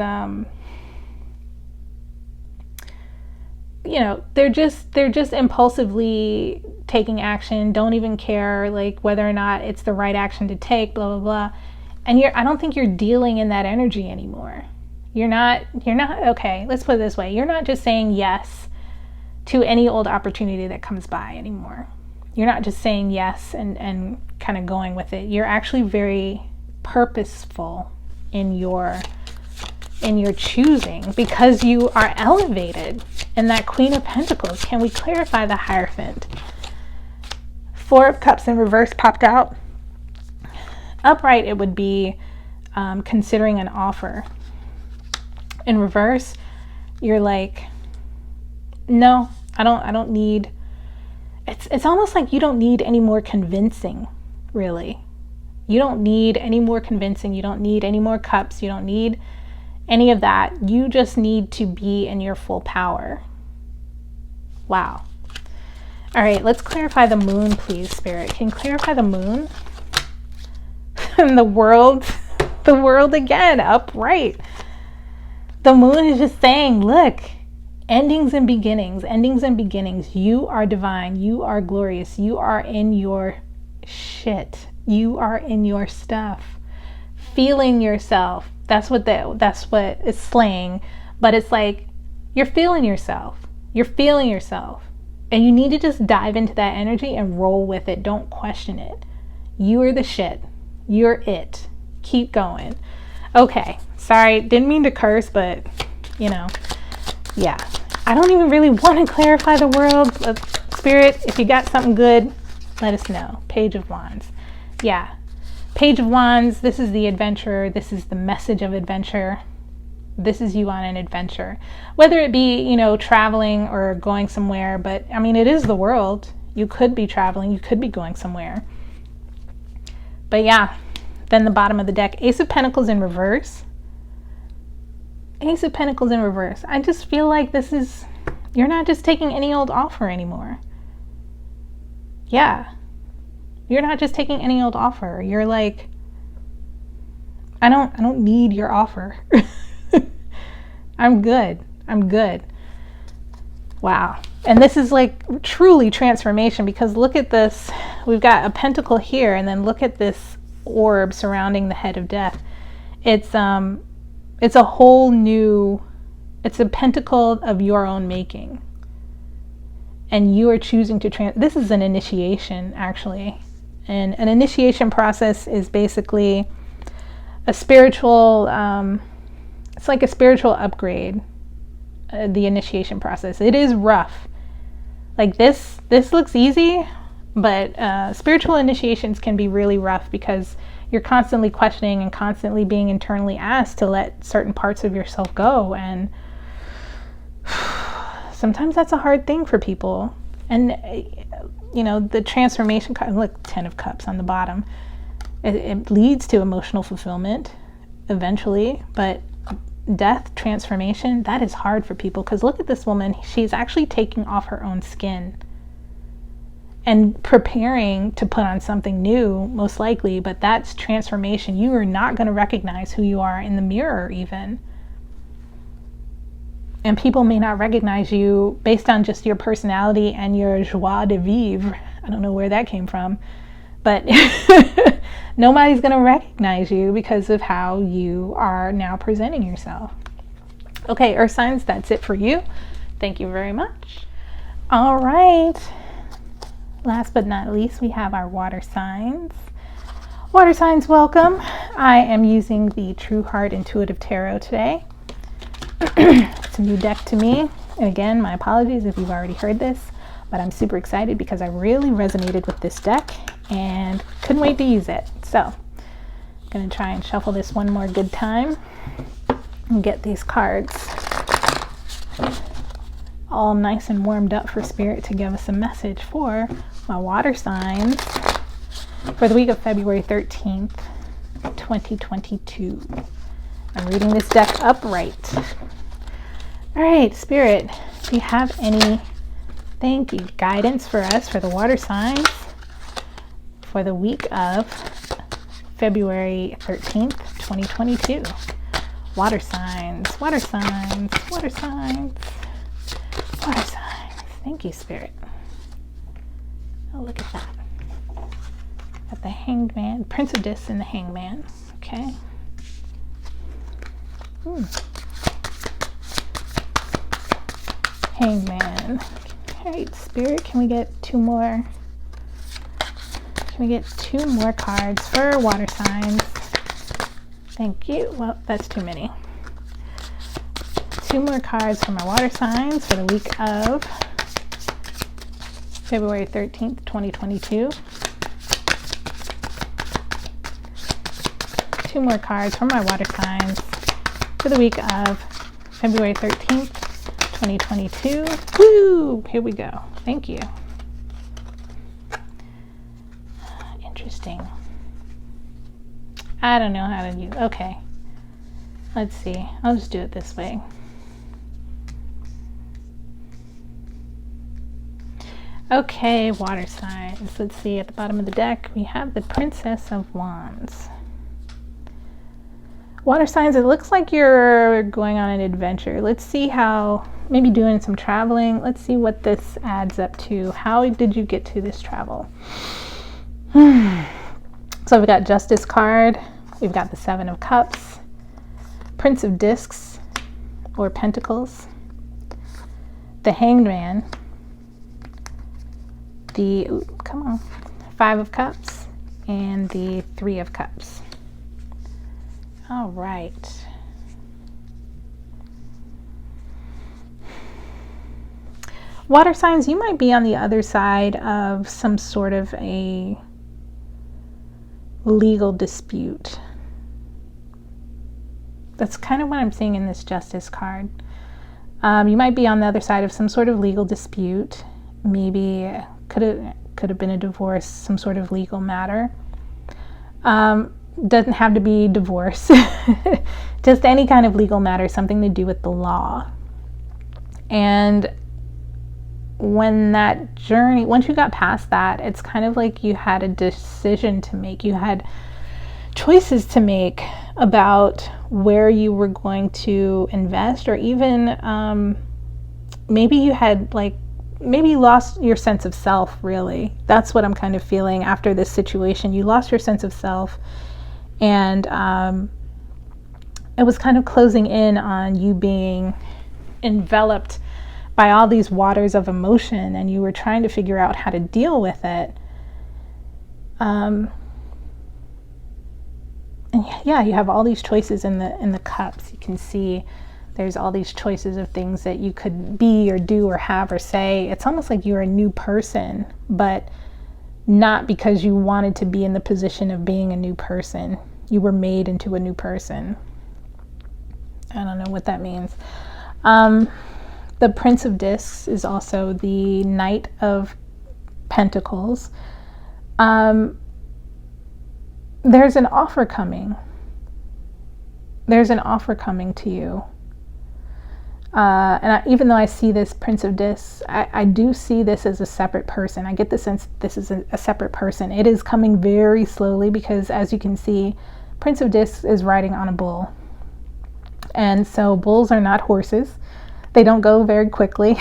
Speaker 1: you know, they're just impulsively taking action, don't even care like whether or not it's the right action to take, blah, blah, blah. And I don't think you're dealing in that energy anymore. You're not, okay, let's put it this way. You're not just saying yes to any old opportunity that comes by anymore. You're not just saying yes and kind of going with it. You're actually very purposeful in your choosing, because you are elevated. And that Queen of Pentacles, can we clarify the Hierophant? Four of Cups in reverse popped out. Upright, it would be considering an offer. In reverse, you're like, no, I don't need, it's almost like you don't need any more convincing, really. You don't need any more convincing. You don't need any more cups. You don't need any of that. You just need to be in your full power. Wow. All right, let's clarify the Moon, please, Spirit. Can you clarify the Moon? And the world again, upright. The Moon is just saying, look, endings and beginnings, endings and beginnings. You are divine. You are glorious. You are in your shit. You are in your stuff. Feeling yourself. That's what it's slaying. But it's like, you're feeling yourself. You're feeling yourself. And you need to just dive into that energy and roll with it. Don't question it. You are the shit. You're it. Keep going. Okay. Sorry. Didn't mean to curse, but, you know, yeah. I don't even really want to clarify the world. Spirit, if you got something good, let us know. Page of Wands. Yeah. Page of Wands. This is the adventurer. This is the message of adventure. This is you on an adventure. Whether it be, you know, traveling or going somewhere. But, I mean, it is the world. You could be traveling. You could be going somewhere. But, yeah. Then the bottom of the deck. Ace of Pentacles in reverse. Ace of Pentacles in reverse. I just feel like this is, you're not just taking any old offer anymore. Yeah. You're not just taking any old offer. You're like, I don't need your offer. I'm good. I'm good. Wow. And this is like truly transformation, because look at this. We've got a pentacle here, and then look at this orb surrounding the head of death. It's a whole new, it's a pentacle of your own making. And you are choosing to this is an initiation, actually. And an initiation process is basically a spiritual, it's like a spiritual upgrade, the initiation process. It is rough. Like this looks easy, but spiritual initiations can be really rough because you're constantly questioning and constantly being internally asked to let certain parts of yourself go. And sometimes that's a hard thing for people. And, you know, the transformation, look, 10 of Cups on the bottom. It leads to emotional fulfillment eventually, but death, transformation, that is hard for people because look at this woman. She's actually taking off her own skin and preparing to put on something new, most likely, but that's transformation. You are not going to recognize who you are in the mirror even. And people may not recognize you based on just your personality and your joie de vivre. I don't know where that came from, but nobody's going to recognize you because of how you are now presenting yourself. Okay, Earth signs, that's it for you. Thank you very much. All right. Last but not least, we have our water signs. Water signs, welcome. I am using the True Heart Intuitive Tarot today. It's a new deck to me. And again, my apologies if you've already heard this, but I'm super excited because I really resonated with this deck and couldn't wait to use it. So I'm going to try and shuffle this one more good time and get these cards all nice and warmed up for Spirit to give us a message for my water signs for the week of February 13th, 2022. I'm reading this deck upright. All right, Spirit, do you have any, thank you, guidance for us for the water signs for the week of February 13th, 2022? Water signs, water signs, water signs, water signs. Thank you, Spirit. Oh, look at that. Got the Hangman, Prince of Discs and the Hangman. Okay. Hangman. All right, Spirit, can we get two more? Can we get two more cards for water signs? Thank you. Well, that's too many. Two more cards for my water signs for the week of February 13th, 2022. Two more cards for my water signs for the week of February 13th, 2022. Woo! Here we go. Thank you. Interesting. I don't know how to do. Okay. Let's see. I'll just do it this way. Okay, water signs. Let's see. At the bottom of the deck, we have the Princess of Wands. Water signs, it looks like you're going on an adventure. Let's see how, maybe doing some traveling. Let's see what this adds up to. How did you get to this travel? So we've got Justice card. We've got the Seven of Cups. Prince of Discs or Pentacles. The Hangman. The, come on, Five of Cups. And the Three of Cups. All right. Water signs, you might be on the other side of some sort of a legal dispute. That's kind of what I'm seeing in this Justice card. You might be on the other side of some sort of legal dispute. Maybe could have been a divorce, some sort of legal matter. Doesn't have to be divorce. Just any kind of legal matter, something to do with the law. And when that journey, once you got past that, it's kind of like you had a decision to make. You had choices to make about where you were going to invest, or even maybe you had maybe you lost your sense of self, really. That's what I'm kind of feeling after this situation. You lost your sense of self, and it was kind of closing in on you being enveloped by all these waters of emotion, and you were trying to figure out how to deal with it. And And yeah, you have all these choices in the cups. You can see there's all these choices of things that you could be or do or have or say. It's almost like you're a new person, but not because you wanted to be in the position of being a new person. You were made into a new person. I don't know what that means. The Prince of Discs is also the Knight of Pentacles. There's an offer coming. There's an offer coming to you. Even though I see this Prince of Discs, I do see this as a separate person. I get the sense this is a separate person. It is coming very slowly because, as you can see, Prince of Discs is riding on a bull. And so bulls are not horses. They don't go very quickly.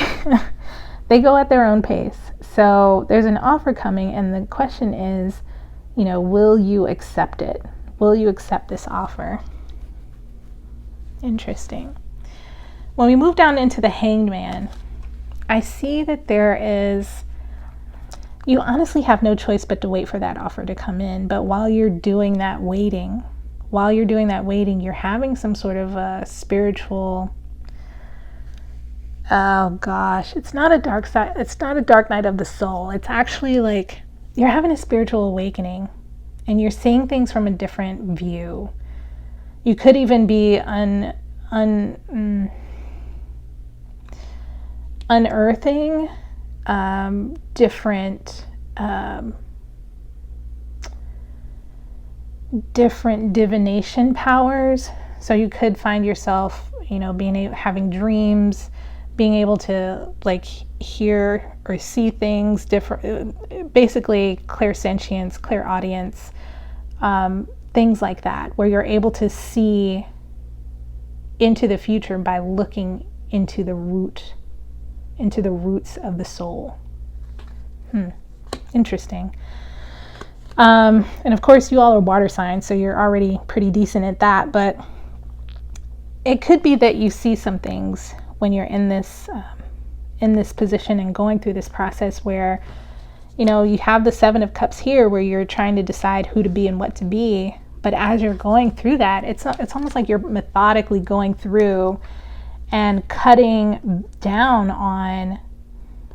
Speaker 1: They go at their own pace. So there's an offer coming, and the question is, you know, will you accept it? Will you accept this offer? Interesting. When we move down into the Hanged Man, I see that you honestly have no choice but to wait for that offer to come in. But while you're doing that waiting, you're having some sort of a spiritual, oh gosh, it's not a dark side. It's not a dark night of the soul. It's actually like you're having a spiritual awakening and you're seeing things from a different view. You could even be unearthing different divination powers. So you could find yourself, you know, having dreams, being able to like hear or see things different, basically clairsentience, clairaudience, things like that, where you're able to see into the future by looking into the roots of the soul. Interesting. And of course you all are water signs, so you're already pretty decent at that, but it could be that you see some things when you're in this position and going through this process where, you know, you have the Seven of Cups here where you're trying to decide who to be and what to be. But as you're going through that, it's almost like you're methodically going through and cutting down on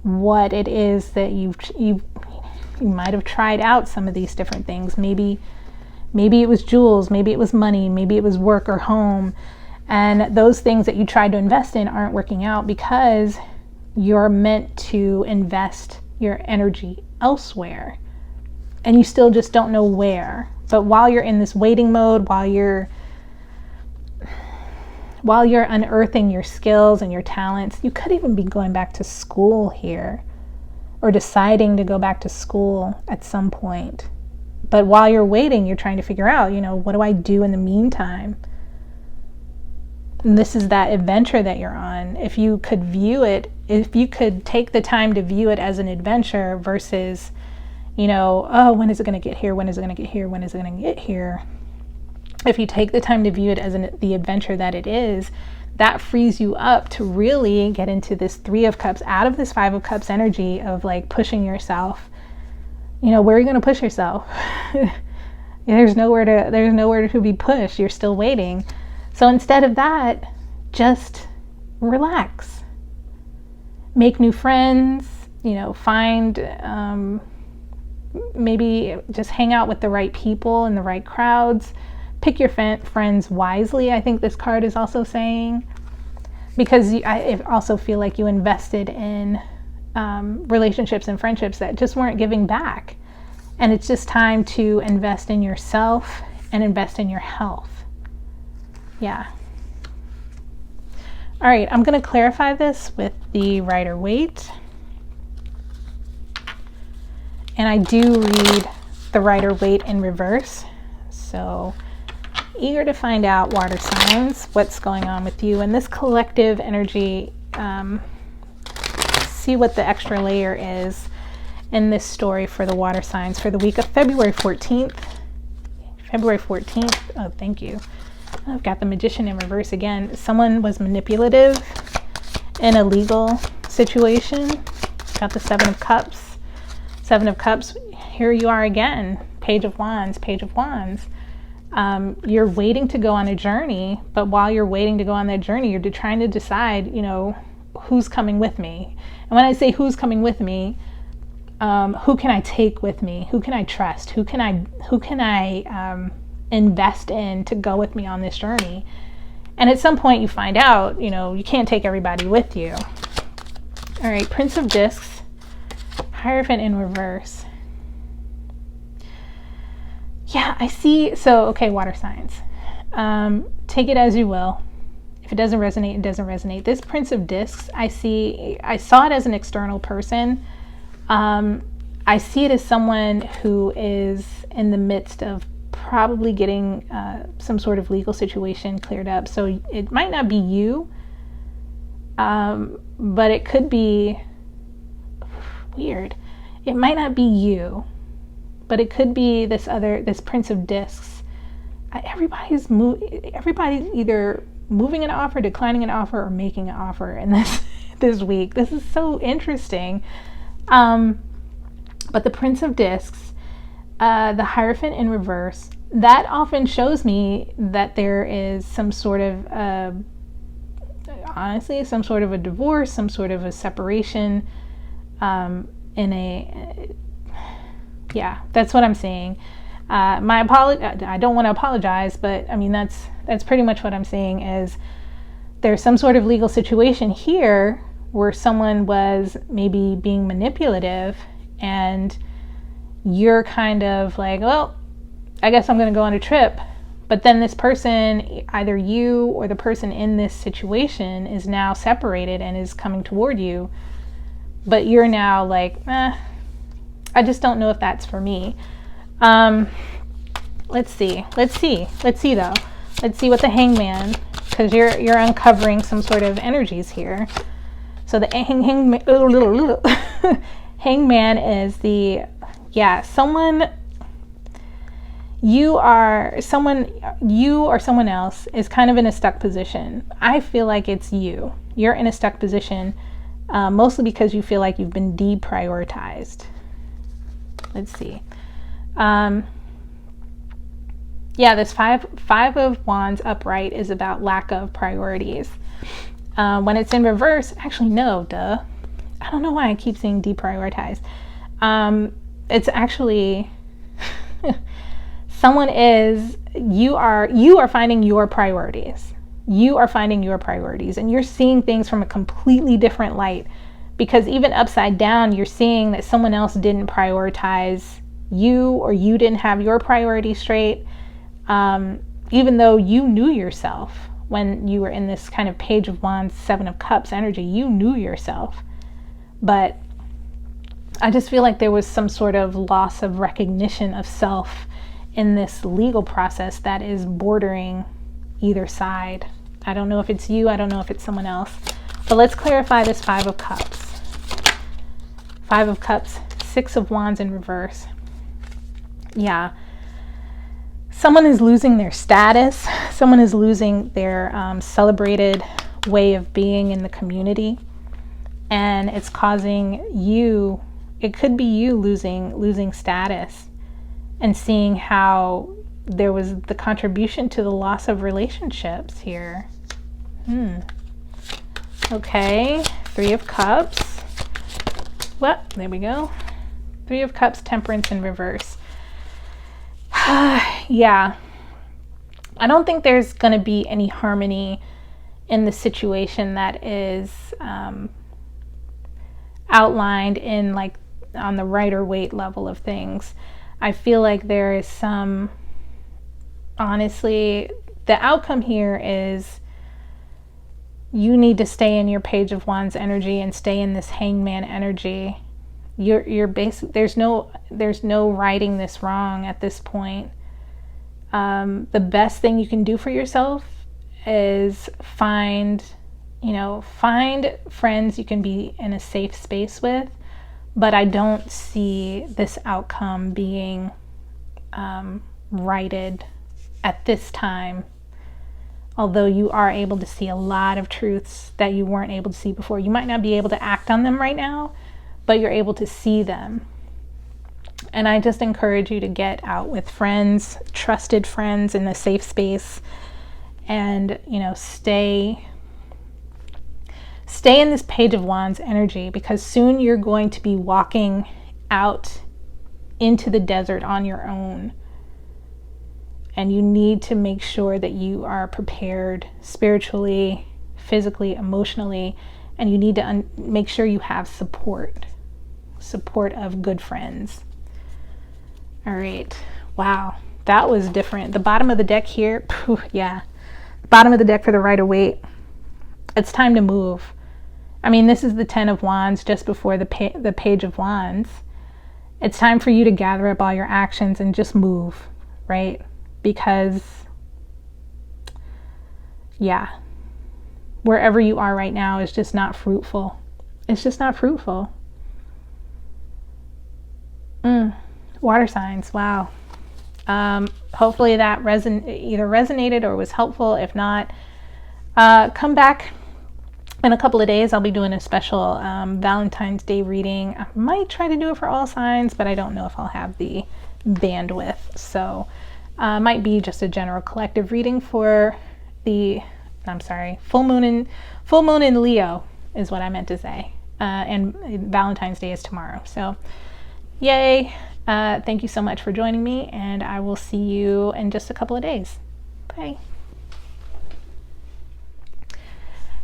Speaker 1: what it is that you might have tried out some of these different things. Maybe it was jewels, maybe it was money, maybe it was work or home. And those things that you tried to invest in aren't working out because you're meant to invest your energy elsewhere. And you still just don't know where. But while you're in this waiting mode, while you're unearthing your skills and your talents, you could even be going back to school here or deciding to go back to school at some point. But while you're waiting, you're trying to figure out, you know, what do I do in the meantime? And this is that adventure that you're on. If you could take the time to view it as an adventure versus, you know, oh, when is it going to get here? When is it going to get here? When is it going to get here? If you take the time to view it as the adventure that it is, that frees you up to really get into this Three of Cups, out of this Five of Cups energy of like pushing yourself. You know, where are you going to push yourself? There's nowhere to be pushed. You're still waiting. So instead of that, just relax. Make new friends, you know, find, maybe just hang out with the right people and the right crowds. Pick your friends wisely, I think this card is also saying. Because I also feel like you invested in relationships and friendships that just weren't giving back. And it's just time to invest in yourself and invest in your health. Yeah. All right, I'm going to clarify this with the Rider-Waite. And I do read the Rider-Waite in reverse. So eager to find out, water signs, what's going on with you and this collective energy. See what the extra layer is in this story for the water signs for the week of February 14th. February 14th. Oh, thank you. I've got the Magician in reverse again. Someone was manipulative in a legal situation. Got the Seven of Cups. Seven of Cups. Here you are again. Page of Wands. Page of Wands. You're waiting to go on a journey, but while you're waiting to go on that journey, you're trying to decide, you know, who's coming with me. And when I say who's coming with me, who can I take with me? Who can I trust? Who can I invest in to go with me on this journey? And at some point you find out, you know, you can't take everybody with you. All right, Prince of Discs, Hierophant in reverse. Yeah, I see. So, okay, water signs. Take it as you will. If it doesn't resonate, it doesn't resonate. This Prince of Discs, I saw it as an external person. I see it as someone who is in the midst of probably getting some sort of legal situation cleared up. So it might not be you, but it could be weird. It might not be you, but it could be this Prince of Discs. Everybody's either moving an offer, declining an offer, or making an offer in this week. This is so interesting. But the Prince of Discs, the Hierophant in reverse, that often shows me that there is some sort of, honestly, some sort of a divorce, some sort of a separation, yeah, that's what I'm seeing. I don't want to apologize, but I mean, that's pretty much what I'm seeing is there's some sort of legal situation here where someone was maybe being manipulative and you're kind of like, well, I guess I'm going to go on a trip. But then this person, either you or the person in this situation, is now separated and is coming toward you. But you're now like, I just don't know if that's for me. Let's see though. Let's see what the Hangman, because you're uncovering some sort of energies here. So the Hangman is you or someone else is kind of in a stuck position. I feel like it's you. You're in a stuck position, mostly because you feel like you've been deprioritized. Let's see. This five of Wands upright is about lack of priorities. When it's in reverse, actually no, duh. I don't know why I keep saying deprioritized. It's actually you are finding your priorities. You are finding your priorities, and you're seeing things from a completely different light, because even upside down, you're seeing that someone else didn't prioritize you, or you didn't have your priorities straight, even though you knew yourself. When you were in this kind of Page of Wands, Seven of Cups energy, you knew yourself. But I just feel like there was some sort of loss of recognition of self in this legal process that is bordering either side. I don't know if it's you, I don't know if it's someone else. But let's clarify this Five of Cups. Five of Cups, Six of Wands in reverse. Yeah. Someone is losing their status. Someone is losing their celebrated way of being in the community. And it's causing you, it could be you losing status and seeing how there was the contribution to the loss of relationships here. Okay, Three of Cups. Well, there we go. Three of Cups, Temperance in reverse. Yeah, I don't think there's going to be any harmony in the situation that is outlined in, like, on the Rider-Waite level of things. I feel like there is some, honestly, the outcome here is you need to stay in your Page of Wands energy and stay in this Hangman energy. You're basic. There's no righting this wrong at this point. The best thing you can do for yourself is find friends you can be in a safe space with. But I don't see this outcome being righted at this time. Although you are able to see a lot of truths that you weren't able to see before. You might not be able to act on them right now, but you're able to see them. And I just encourage you to get out with friends, trusted friends, in a safe space, and, you know, stay in this Page of Wands energy, because soon you're going to be walking out into the desert on your own. And you need to make sure that you are prepared spiritually, physically, emotionally, and you need to make sure you have support of good friends. All right. Wow. That was different. The bottom of the deck here, yeah. Bottom of the deck for the Rider-Waite. It's time to move. I mean, this is the 10 of Wands just before the Page of Wands. It's time for you to gather up all your actions and just move, right? Because, yeah, wherever you are right now is just not fruitful. It's just not fruitful. Water signs, wow. Hopefully that either resonated or was helpful. If not, come back in a couple of days. I'll be doing a special Valentine's Day reading. I might try to do it for all signs, but I don't know if I'll have the bandwidth. So might be just a general collective reading for the, full moon in Leo is what I meant to say. And Valentine's Day is tomorrow. So yay. Thank you so much for joining me, and I will see you in just a couple of days. Bye.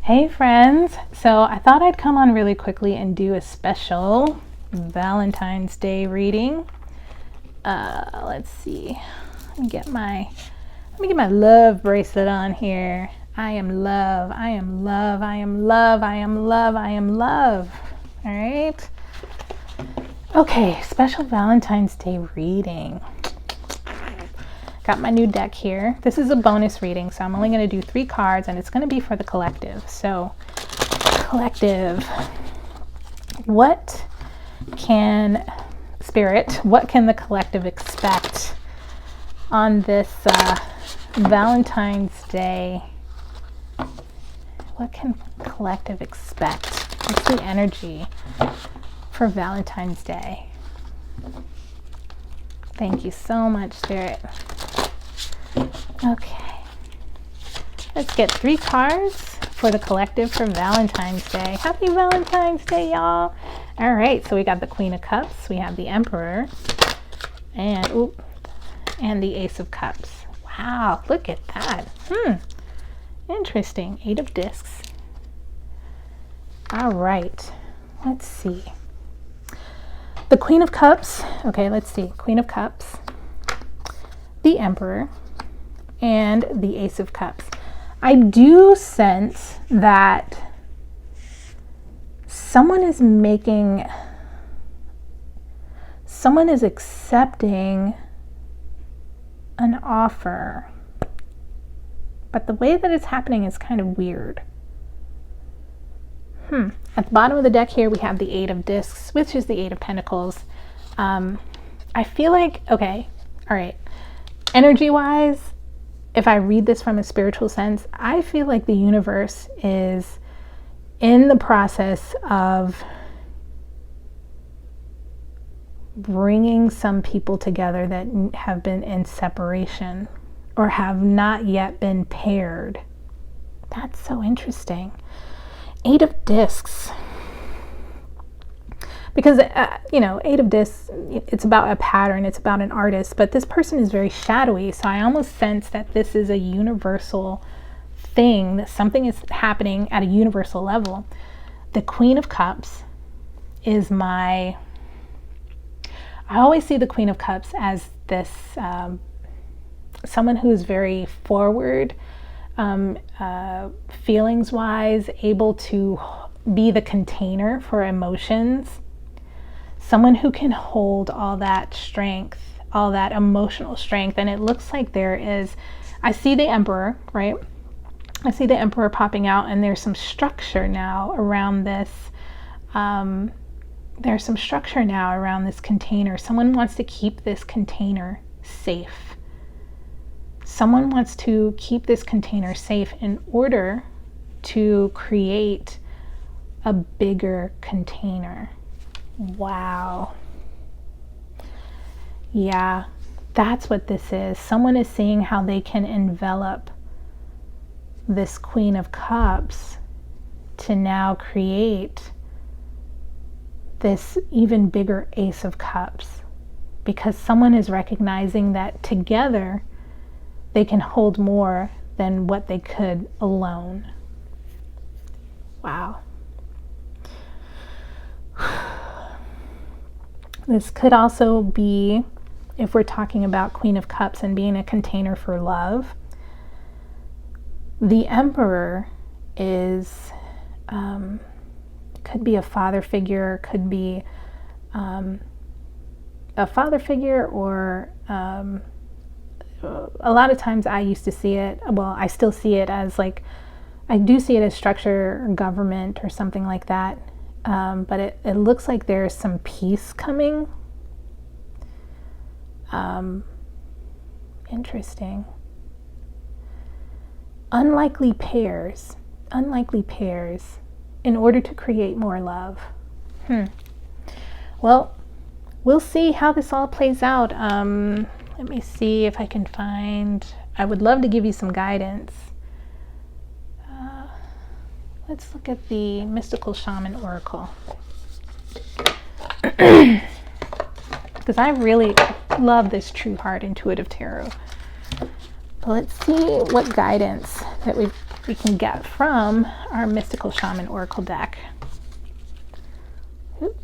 Speaker 1: Hey friends, so I thought I'd come on really quickly and do a special Valentine's Day reading. Let's see. Let me get my love bracelet on here. I am love. I am love. I am love. I am love. I am love. All right. Okay, special Valentine's Day reading. Got my new deck here. This is a bonus reading, so I'm only going to do 3 cards, and it's going to be for the collective. So, collective, what can the collective expect on this Valentine's Day? What can collective expect? What's the energy for Valentine's Day? Thank you so much, Spirit. Okay. Let's get 3 cards for the collective for Valentine's Day. Happy Valentine's Day, y'all. All right, so we got the Queen of Cups, we have the Emperor, and the Ace of Cups. Wow, look at that. Interesting. 8 of Discs. All right, let's see. The Queen of Cups, okay, let's see. Queen of Cups, the Emperor, and the Ace of Cups. I do sense that someone is accepting an offer, but the way that it's happening is kind of weird. At the bottom of the deck here, we have the 8 of Discs, which is the 8 of Pentacles. I feel like, okay, all right, energy-wise, if I read this from a spiritual sense, I feel like the universe is in the process of bringing some people together that have been in separation or have not yet been paired. That's so interesting. 8 of Discs. Because, 8 of Discs, it's about a pattern, it's about an artist, but this person is very shadowy, so I almost sense that this is a universal thing, that something is happening at a universal level. The Queen of Cups is I always see the Queen of Cups as this, someone who is very forward, feelings-wise, able to be the container for emotions. Someone who can hold all that strength, all that emotional strength. And it looks like there is, I see the Emperor, right? I see the Emperor popping out, and there's some structure now around this. There's some structure now around this container. Someone wants to keep this container safe. Someone wants to keep this container safe in order to create a bigger container. Wow. Yeah, that's what this is. Someone is seeing how they can envelop this Queen of Cups to now create this even bigger Ace of Cups, because someone is recognizing that together they can hold more than what they could alone. Wow. This could also be, if we're talking about Queen of Cups and being a container for love, the Emperor is, could be a father figure, could be a father figure, or a lot of times I used to see it, well, I still see it as like, I do see it as structure or government or something like that. But it looks like there's some peace coming. Interesting. Unlikely pairs in order to create more love. Well, we'll see how this all plays out. Let me see if I can find, I would love to give you some guidance. Let's look at the Mystical Shaman Oracle. Because I really love this True Heart Intuitive Tarot. But let's see what guidance that we can get from our Mystical Shaman Oracle deck. All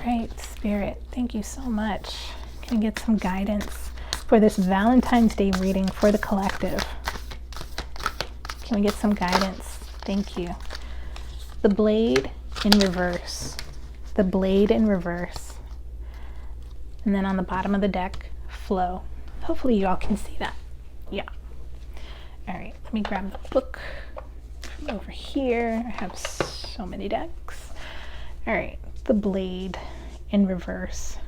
Speaker 1: right, Spirit, thank you so much. Can I get some guidance for this Valentine's Day reading for the collective? Can we get some guidance? Thank you. The Blade in reverse. The Blade in reverse. And then on the bottom of the deck, Flow. Hopefully you all can see that. Yeah. All right, let me grab the book from over here. I have so many decks. All right, the Blade in reverse.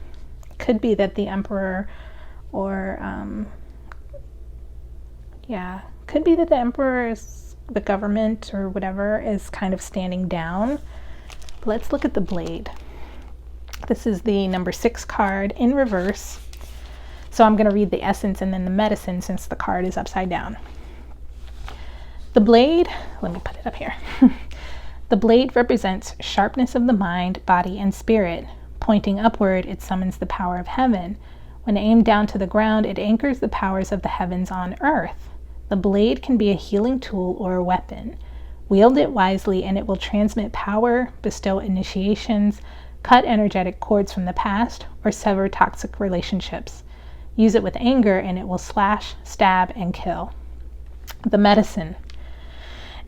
Speaker 1: Could be that the Emperor or, could be that the Emperor is the government or whatever is kind of standing down. But let's look at the Blade. This is the number 6 card in reverse. So I'm going to read the essence and then the medicine since the card is upside down. The Blade, let me put it up here. The Blade represents sharpness of the mind, body, and spirit. Pointing upward, it summons the power of heaven. When aimed down to the ground, it anchors the powers of the heavens on earth. The blade can be a healing tool or a weapon. Wield it wisely and it will transmit power, bestow initiations, cut energetic cords from the past, or sever toxic relationships. Use it with anger and it will slash, stab, and kill. The medicine.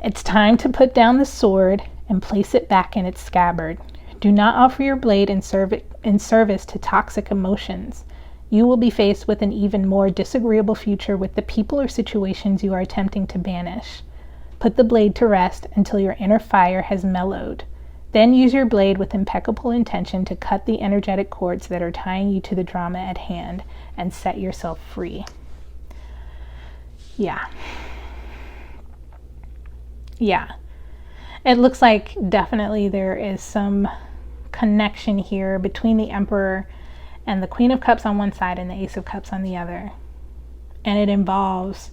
Speaker 1: It's time to put down the sword and place it back in its scabbard. Do not offer your blade in service to toxic emotions. You will be faced with an even more disagreeable future with the people or situations you are attempting to banish. Put the blade to rest until your inner fire has mellowed. Then use your blade with impeccable intention to cut the energetic cords that are tying you to the drama at hand and set yourself free. Yeah. It looks like definitely there is some connection here between the Emperor and the Queen of Cups on one side and the Ace of Cups on the other. And it involves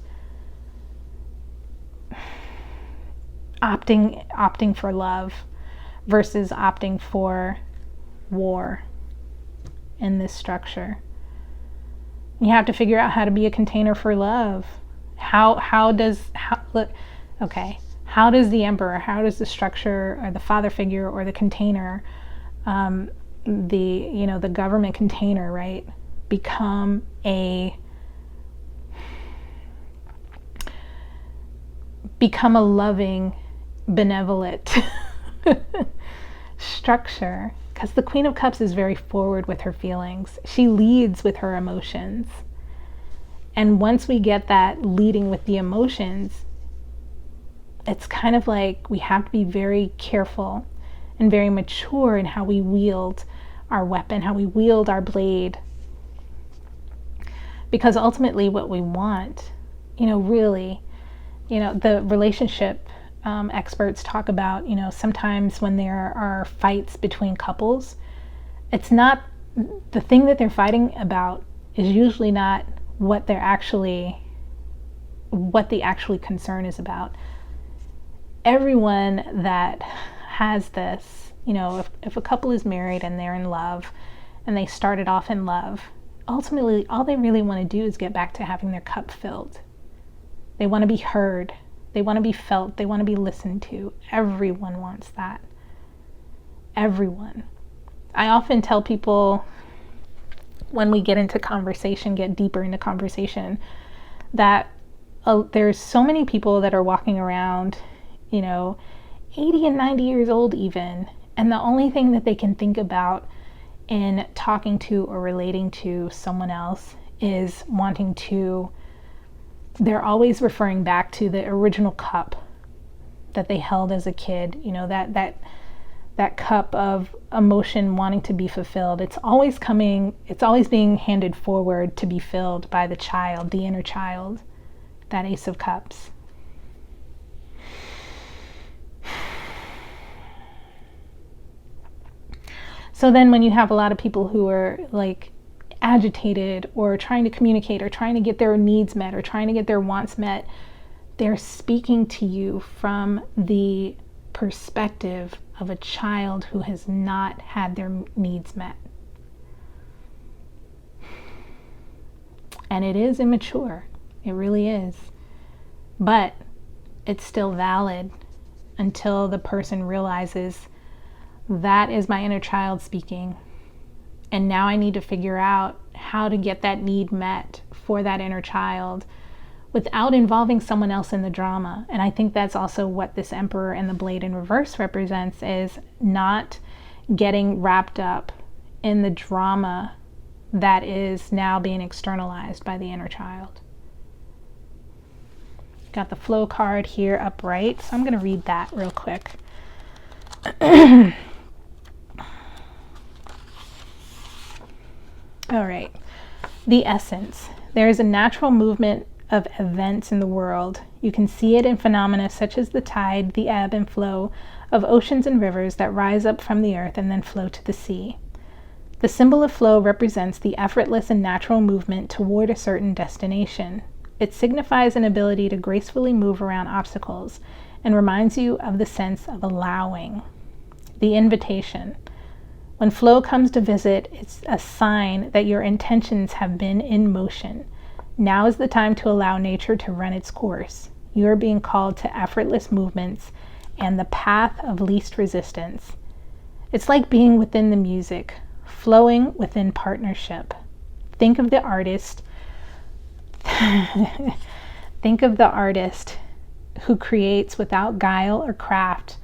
Speaker 1: opting for love versus opting for war in this structure. You have to figure out how to be a container for love. How does the Emperor, how does the structure or the father figure or the container, the government container, right, become a loving, benevolent structure? Because the Queen of Cups is very forward with her feelings. She leads with her emotions. And once we get that leading with the emotions, it's kind of like we have to be very careful and very mature in how we wield our weapon, how we wield our blade. Because ultimately what we want, really, the relationship experts talk about, sometimes when there are fights between couples, it's not the thing that they're fighting about is usually not what the actual concern is about. Everyone that has this, you know, if a couple is married and they're in love and they started off in love, ultimately all they really want to do is get back to having their cup filled. They want to be heard. They want to be felt. They want to be listened to. Everyone wants that. Everyone. I often tell people when we get deeper into conversation, that there's so many people that are walking around, you know, 80 and 90 years old even, and the only thing that they can think about in talking to or relating to someone else is they're always referring back to the original cup that they held as a kid, you know, that cup of emotion wanting to be fulfilled. It's always being handed forward to be filled by the child, the inner child, that Ace of Cups. So then when you have a lot of people who are like agitated or trying to communicate or trying to get their needs met or trying to get their wants met, they're speaking to you from the perspective of a child who has not had their needs met. And it is immature. It really is. But it's still valid until the person realizes that is my inner child speaking. And now I need to figure out how to get that need met for that inner child without involving someone else in the drama. And I think that's also what this Emperor and the Blade in reverse represents, is not getting wrapped up in the drama that is now being externalized by the inner child. Got the Flow card here upright, so I'm going to read that real quick. All right. The essence. There is a natural movement of events in the world. You can see it in phenomena such as the tide, the ebb and flow of oceans and rivers that rise up from the earth and then flow to the sea. The symbol of flow represents the effortless and natural movement toward a certain destination. It signifies an ability to gracefully move around obstacles and reminds you of the sense of allowing. The invitation. When flow comes to visit, it's a sign that your intentions have been in motion. Now is the time to allow nature to run its course. You are being called to effortless movements and the path of least resistance. It's like being within the music, flowing within partnership. Think of the artist. Think of the artist who creates without guile or craft,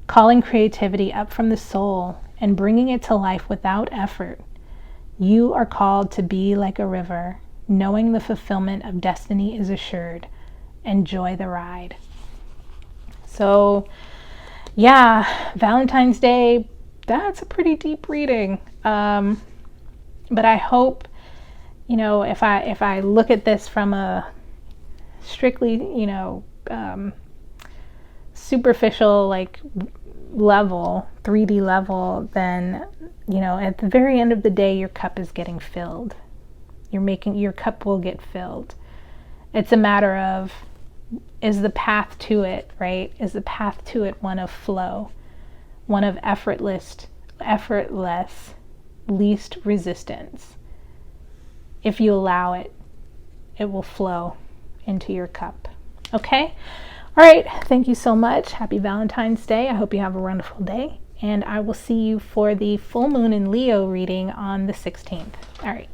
Speaker 1: calling creativity up from the soul and bringing it to life without effort. You are called to be like a river, knowing the fulfillment of destiny is assured. Enjoy the ride. So, yeah, Valentine's Day, that's a pretty deep reading. But I hope, you know, if I look at this from a strictly, you know, superficial, like, level, 3D level, then, you know, at the very end of the day, your cup is getting filled. Your cup will get filled. It's a matter of, is the path to it, right? Is the path to it one of flow, one of effortless, least resistance? If you allow it, it will flow into your cup. Okay? All right. Thank you so much. Happy Valentine's Day. I hope you have a wonderful day. And I will see you for the full moon in Leo reading on the 16th. All right.